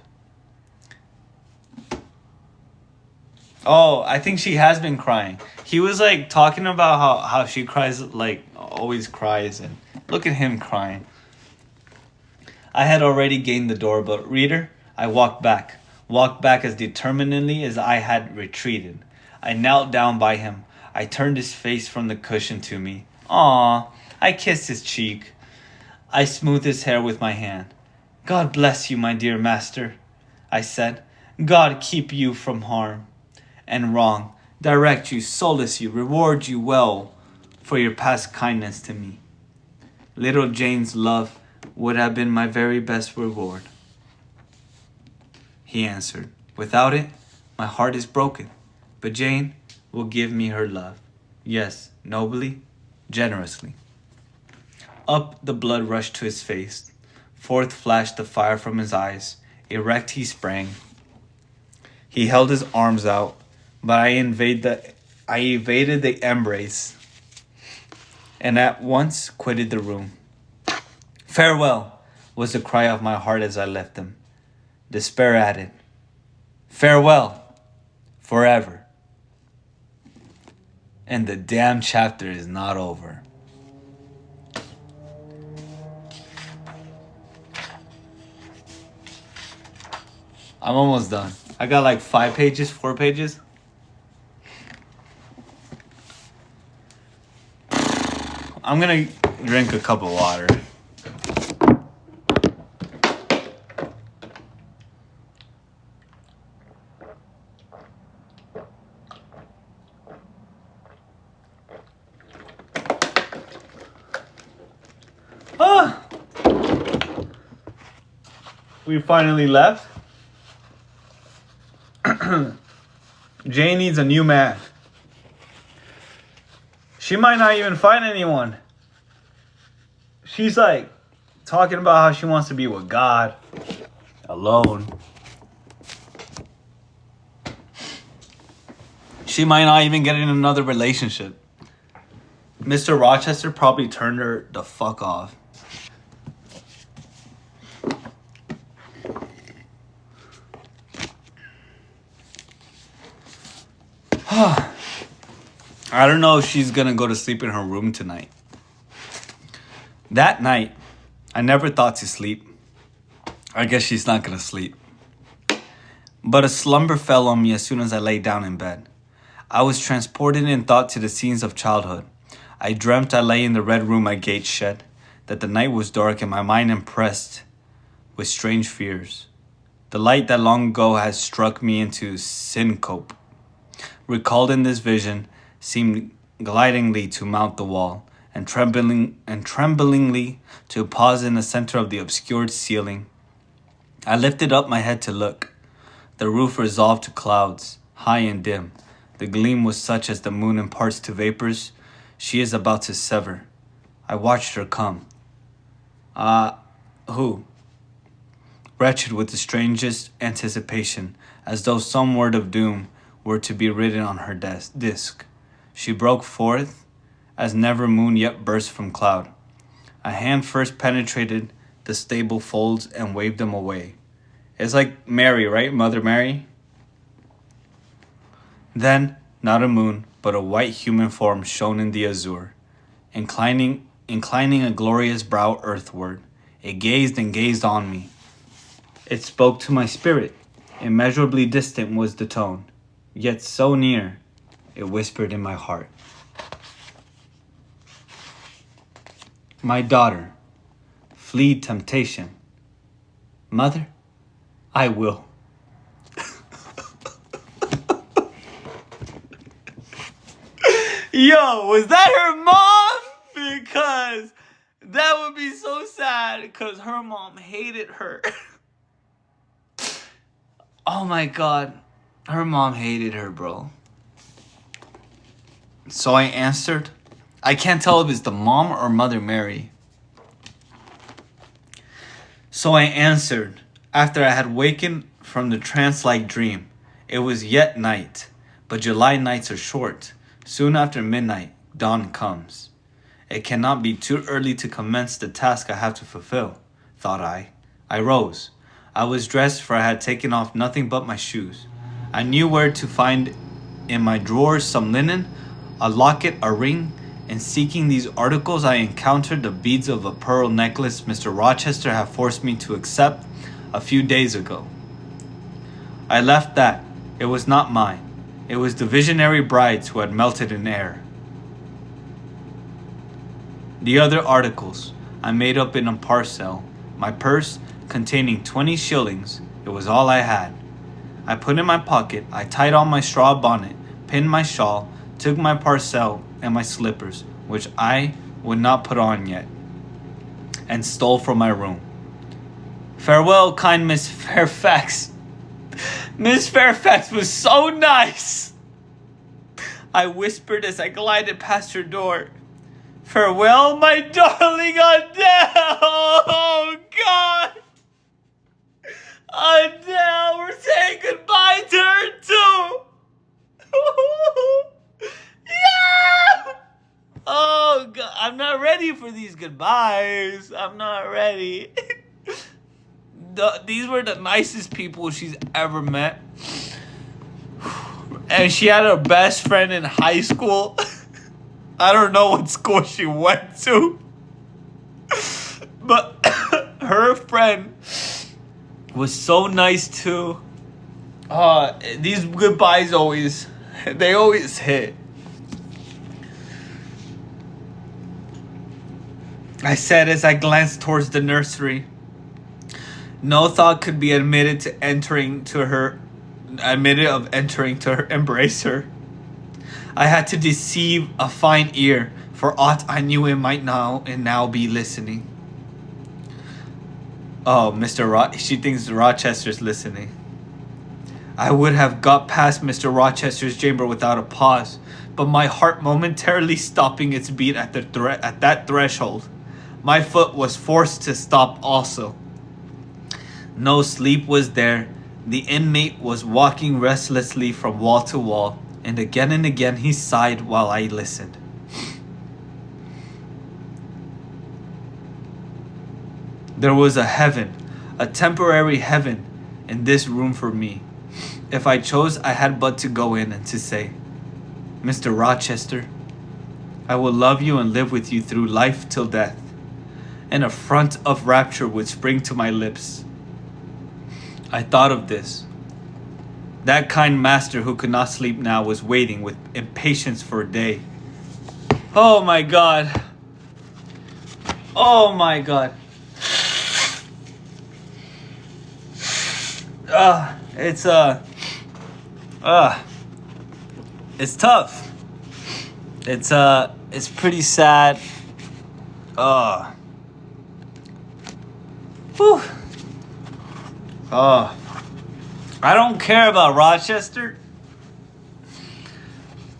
Oh, I think she has been crying. He was like talking about how she cries, like always cries, and look at him crying. I had already gained the door, but reader, I walked back as determinedly as I had retreated. I knelt down by him. I turned his face from the cushion to me. "Aw," I kissed his cheek. I smoothed his hair with my hand. "God bless you, my dear master," I said. "God keep you from harm and wrong, direct you, solace you, reward you well for your past kindness to me." Little Jane's love would have been my very best reward. He answered, without it, my heart is broken, but Jane will give me her love. Yes, nobly, generously. Up the blood rushed to his face. Forth flashed the fire from his eyes. Erect he sprang. He held his arms out, but I evaded the embrace, and at once quitted the room. Farewell, was the cry of my heart as I left him. Despair added, farewell, forever. And the damn chapter is not over. I'm almost done. I got like 4 pages. I'm gonna drink a cup of water. We finally left. Jane needs a new man. She might not even find anyone. She's like talking about how she wants to be with God alone. She might not even get in another relationship. Mr. Rochester probably turned her the fuck off. I don't know if she's gonna go to sleep in her room tonight. That night, I never thought to sleep. I guess she's not gonna sleep. But a slumber fell on me as soon as I lay down in bed. I was transported in thought to the scenes of childhood. I dreamt I lay in the red room my gate shed, that the night was dark and my mind impressed with strange fears. The light that long ago had struck me into syncope, recalled in this vision, seemed glidingly to mount the wall, and tremblingly to pause in the center of the obscured ceiling. I lifted up my head to look. The roof resolved to clouds, high and dim. The gleam was such as the moon imparts to vapors she is about to sever. I watched her come. Who? Wretched with the strangest anticipation, as though some word of doom were to be written on her disc. She broke forth as never moon yet burst from cloud. A hand first penetrated the stable folds and waved them away. It's like Mary, right? Mother Mary? Then, not a moon, but a white human form shone in the azure, inclining a glorious brow earthward. It gazed and gazed on me. It spoke to my spirit. Immeasurably distant was the tone, yet so near, it whispered in my heart. My daughter, flee temptation. Mother, I will. Yo, was that her mom? Because that would be so sad because her mom hated her. Oh my God. Her mom hated her, bro. So I answered. I can't tell if it's the mom or Mother Mary. So I answered after I had wakened from the trance-like dream. It was yet night, but July nights are short. Soon after midnight, dawn comes. It cannot be too early to commence the task I have to fulfill, thought I. I rose. I was dressed, for I had taken off nothing but my shoes. I knew where to find in my drawers some linen, a locket, a ring, and seeking these articles I encountered the beads of a pearl necklace Mr. Rochester had forced me to accept a few days ago. I left that. It was not mine. It was the visionary bride's who had melted in air. The other articles I made up in a parcel, my purse containing 20 shillings. It was all I had. I put in my pocket, I tied on my straw bonnet, pinned my shawl, took my parcel and my slippers, which I would not put on yet. and stole from my room. Farewell, kind Miss Fairfax. Miss Fairfax was so nice. I whispered as I glided past her door. Farewell, my darling Adele. Oh, God. Adele, we're saying goodbye to her, too. Yeah. Oh, God. I'm not ready for these goodbyes. I'm not ready. These were the nicest people she's ever met. And she had her best friend in high school. I don't know what school she went to. But her friend was so nice too. These goodbyes always hit. I said as I glanced towards the nursery. No thought could be admitted to entering to embrace her. I had to deceive a fine ear, for aught I knew it might now be listening. Oh, she thinks Rochester's listening. I would have got past Mr. Rochester's chamber without a pause, but my heart momentarily stopping its beat at that threshold. My foot was forced to stop also. No sleep was there. The inmate was walking restlessly from wall to wall, and again he sighed while I listened. There was a heaven, a temporary heaven, in this room for me. If I chose, I had but to go in and to say, Mr. Rochester, I will love you and live with you through life till death. An affront of rapture would spring to my lips. I thought of this. That kind master who could not sleep now was waiting with impatience for a day. Oh my God. Oh my God. It's tough. It's pretty sad. Whew. I don't care about Rochester.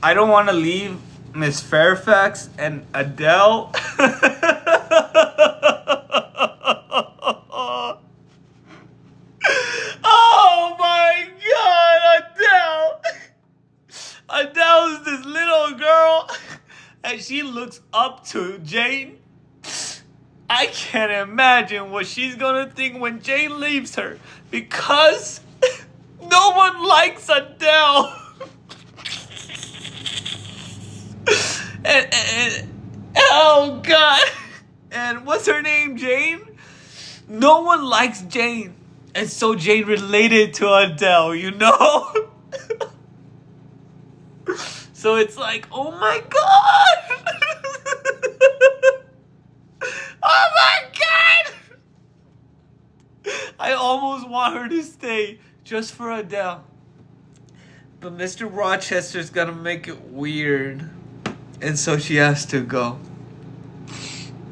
I don't want to leave Miss Fairfax and Adele. Oh my God, Adele. Adele is this little girl and she looks up to Jane. I can't imagine what she's gonna think when Jane leaves her, because no one likes Adele. and oh God. And what's her name? Jane? No one likes Jane. And so Jane related to Adele, you know? So it's like, oh my God. Oh my God! I almost want her to stay just for Adele. But Mr. Rochester's gonna make it weird. And so she has to go.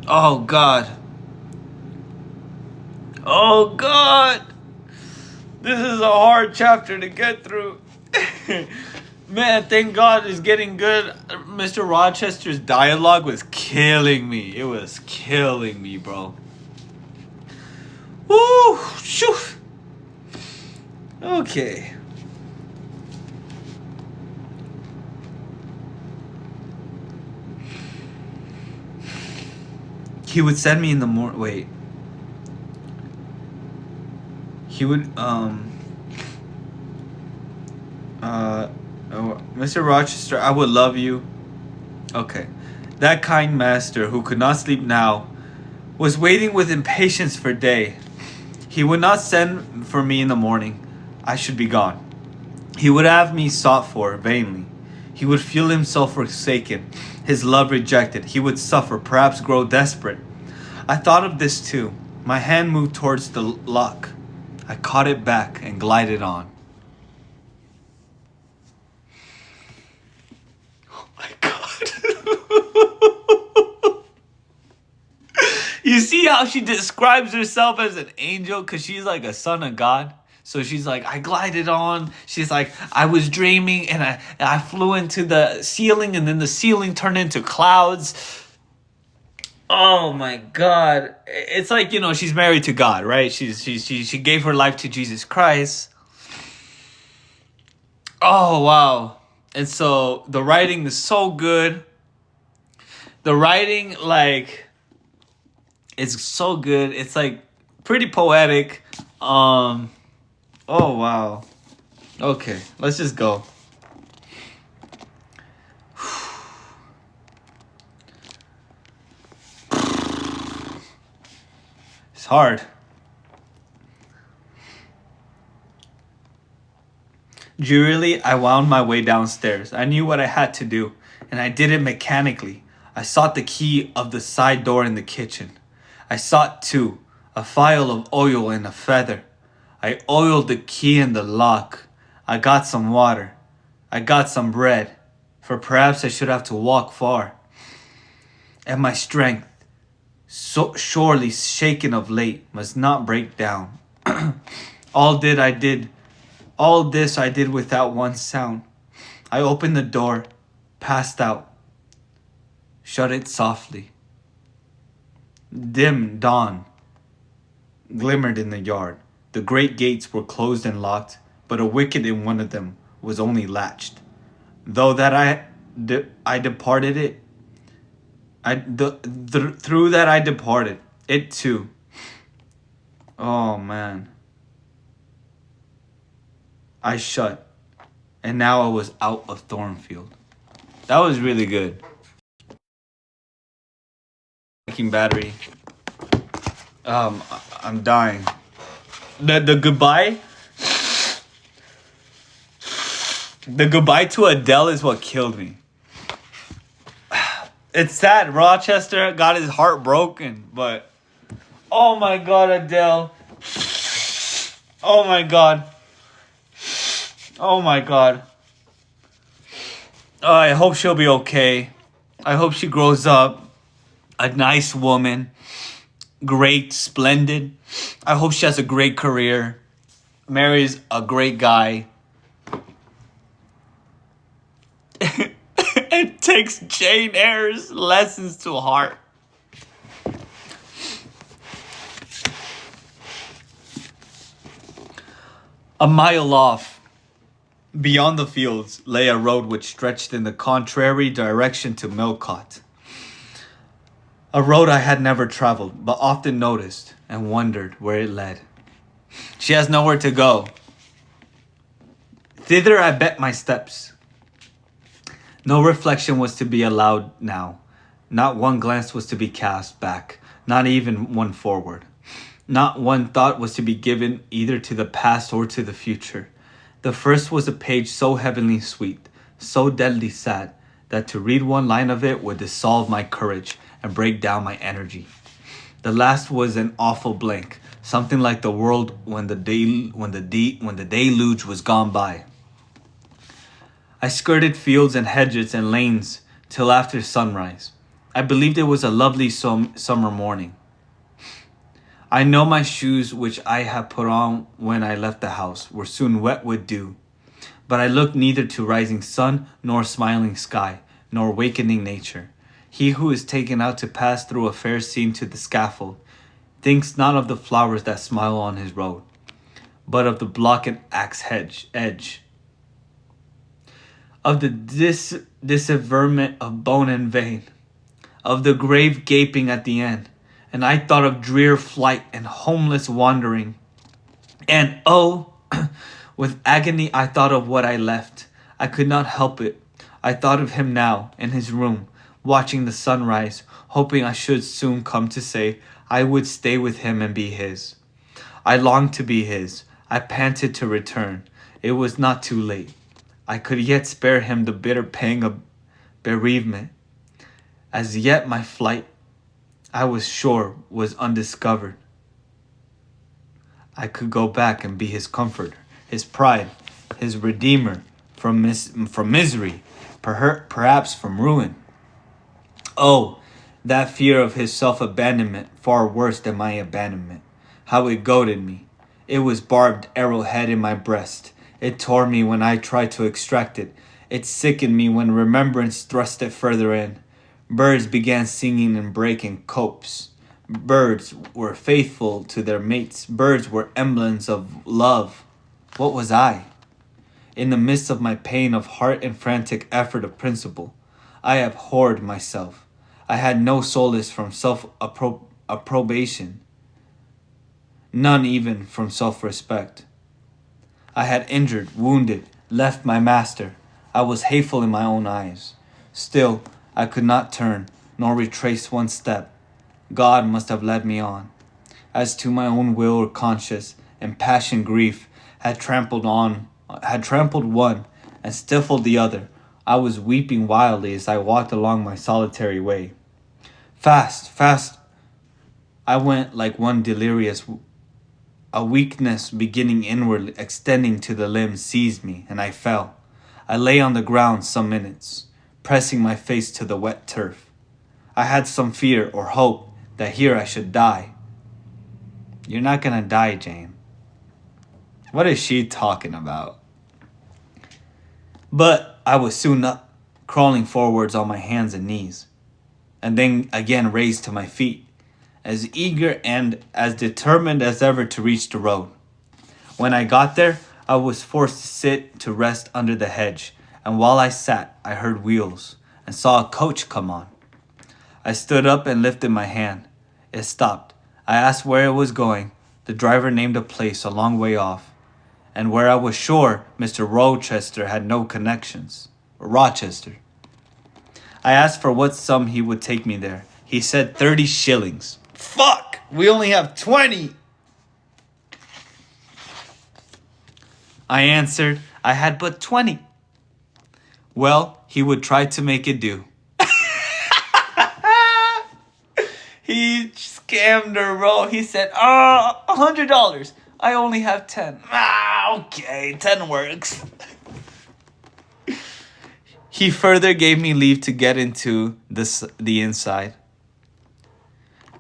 Oh God. Oh God. This is a hard chapter to get through. Man, thank God it's getting good. Mr. Rochester's dialogue was killing me. It was killing me, bro. Woo! Shoo! Okay. He would send me in the morning. Wait. He would, Mr. Rochester, I would love you. Okay. That kind master who could not sleep now was waiting with impatience for day. He would not send for me in the morning. I should be gone. He would have me sought for vainly. He would feel himself forsaken, his love rejected. He would suffer, perhaps grow desperate. I thought of this too. My hand moved towards the lock. I caught it back and glided on. Oh my God. You see how she describes herself as an angel? Because she's like a son of God. So she's like, I glided on. She's like, I was dreaming and I flew into the ceiling and then the ceiling turned into clouds. Oh my God. It's like, she's married to God, right? She gave her life to Jesus Christ. Oh, wow. And so the writing is so good. The writing, like, it's so good. It's like pretty poetic. Oh, wow. Okay, let's just go. It's hard. Drearily, I wound my way downstairs. I knew what I had to do, and I did it mechanically. I sought the key of the side door in the kitchen. I sought, too, a phial of oil and a feather. I oiled the key in the lock. I got some water. I got some bread, for perhaps I should have to walk far. And my strength, so surely shaken of late, must not break down. All this I did without one sound. I opened the door, passed out, shut it softly. Dim dawn glimmered in the yard. The great gates were closed and locked, but a wicket in one of them was only latched. Though that I departed it, through that I departed, it too. Oh man. I shut, and now I was out of Thornfield. That was really good. Taking battery. I'm dying. The goodbye. The goodbye to Adele is what killed me. It's sad. Rochester got his heart broken, but oh my God, Adele. Oh my God. Oh my God. Oh, I hope she'll be okay. I hope she grows up a nice woman. Great, splendid. I hope she has a great career. Marries a great guy. And takes Jane Eyre's lessons to heart. A mile off, beyond the fields, lay a road which stretched in the contrary direction to Millcote. A road I had never traveled, but often noticed and wondered where it led. She has nowhere to go. Thither I bent my steps. No reflection was to be allowed now. Not one glance was to be cast back, not even one forward. Not one thought was to be given either to the past or to the future. The first was a page so heavenly sweet, so deadly sad, that to read one line of it would dissolve my courage and break down my energy. The last was an awful blank, something like the world when the deluge was gone by. I skirted fields and hedges and lanes till after sunrise. I believed it was a lovely summer morning. I know my shoes, which I had put on when I left the house, were soon wet with dew. But I looked neither to rising sun, nor smiling sky, nor wakening nature. He who is taken out to pass through a fair scene to the scaffold thinks not of the flowers that smile on his road, but of the block and axe edge, of the disseverment of bone and vein, of the grave gaping at the end. And I thought of drear flight and homeless wandering. And oh, with agony I thought of what I left. I could not help it. I thought of him now, in his room, watching the sunrise, hoping I should soon come to say I would stay with him and be his. I longed to be his. I panted to return. It was not too late. I could yet spare him the bitter pang of bereavement. As yet my flight, I was sure, was undiscovered. I could go back and be his comforter, his pride, his redeemer from misery, perhaps from ruin. Oh, That fear of his self-abandonment far worse than my abandonment. How it goaded me. It was barbed arrowhead in my breast. It tore me when I tried to extract it. It sickened me when remembrance thrust it further in. Birds began singing and breaking copes. Birds were faithful to their mates. Birds were emblems of love. What was I? In the midst of my pain of heart and frantic effort of principle, I abhorred myself. I had no solace from self-approbation, none even from self-respect. I had injured, wounded, left my master. I was hateful in my own eyes. Still, I could not turn, nor retrace one step. God must have led me on. As to my own will or conscience, impassioned grief had trampled one and stifled the other. I was weeping wildly as I walked along my solitary way. Fast, fast, I went like one delirious. A weakness beginning inwardly, extending to the limbs, seized me, and I fell. I lay on the ground some minutes, pressing my face to the wet turf. I had some fear or hope that here I should die. You're not gonna die, Jane. What is she talking about? But I was soon up, crawling forwards on my hands and knees, and then again raised to my feet, as eager and as determined as ever to reach the road. When I got there, I was forced to sit to rest under the hedge, and while I sat, I heard wheels and saw a coach come on. I stood up and lifted my hand. It stopped. I asked where it was going. The driver named a place a long way off, and where I was sure Mr. Rochester had no connections. Rochester. I asked for what sum he would take me there. He said 30 shillings. Fuck! We only have 20! I answered I had but 20. Well, he would try to make it do. He scammed her, bro. He said, $100. I only have 10. Okay, 10 works. He further gave me leave to get into the inside.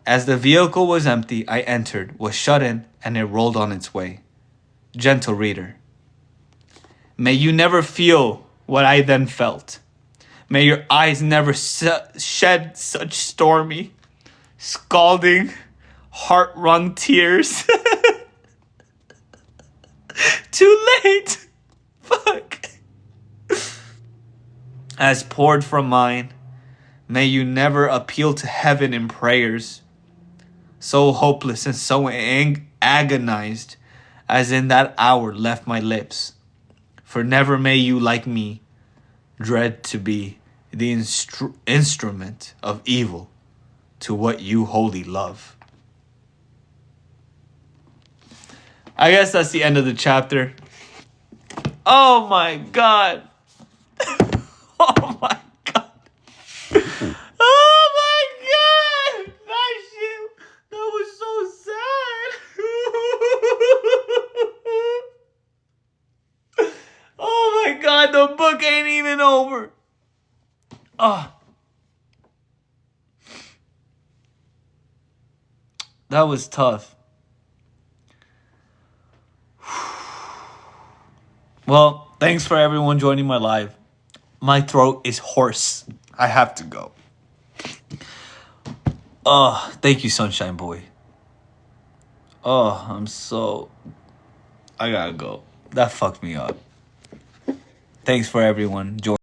As the vehicle was empty, I entered, was shut in, and it rolled on its way. Gentle reader, may you never feel what I then felt. May your eyes never shed such stormy, scalding, heart-wrung tears. Too late. Fuck. As poured from mine, may you never appeal to heaven in prayers, so hopeless and so agonized as in that hour left my lips. For never may you, like me, dread to be the instrument of evil to what you wholly love. I guess that's the end of the chapter. Oh my god. Oh my god. Oh my god. That shit, that was so sad. Oh my god, the book ain't even over. Oh. That was tough. Well, thanks for everyone joining my live. My throat is hoarse. I have to go. Oh, thank you, Sunshine Boy. Oh, I gotta go. That fucked me up. Thanks for everyone joining.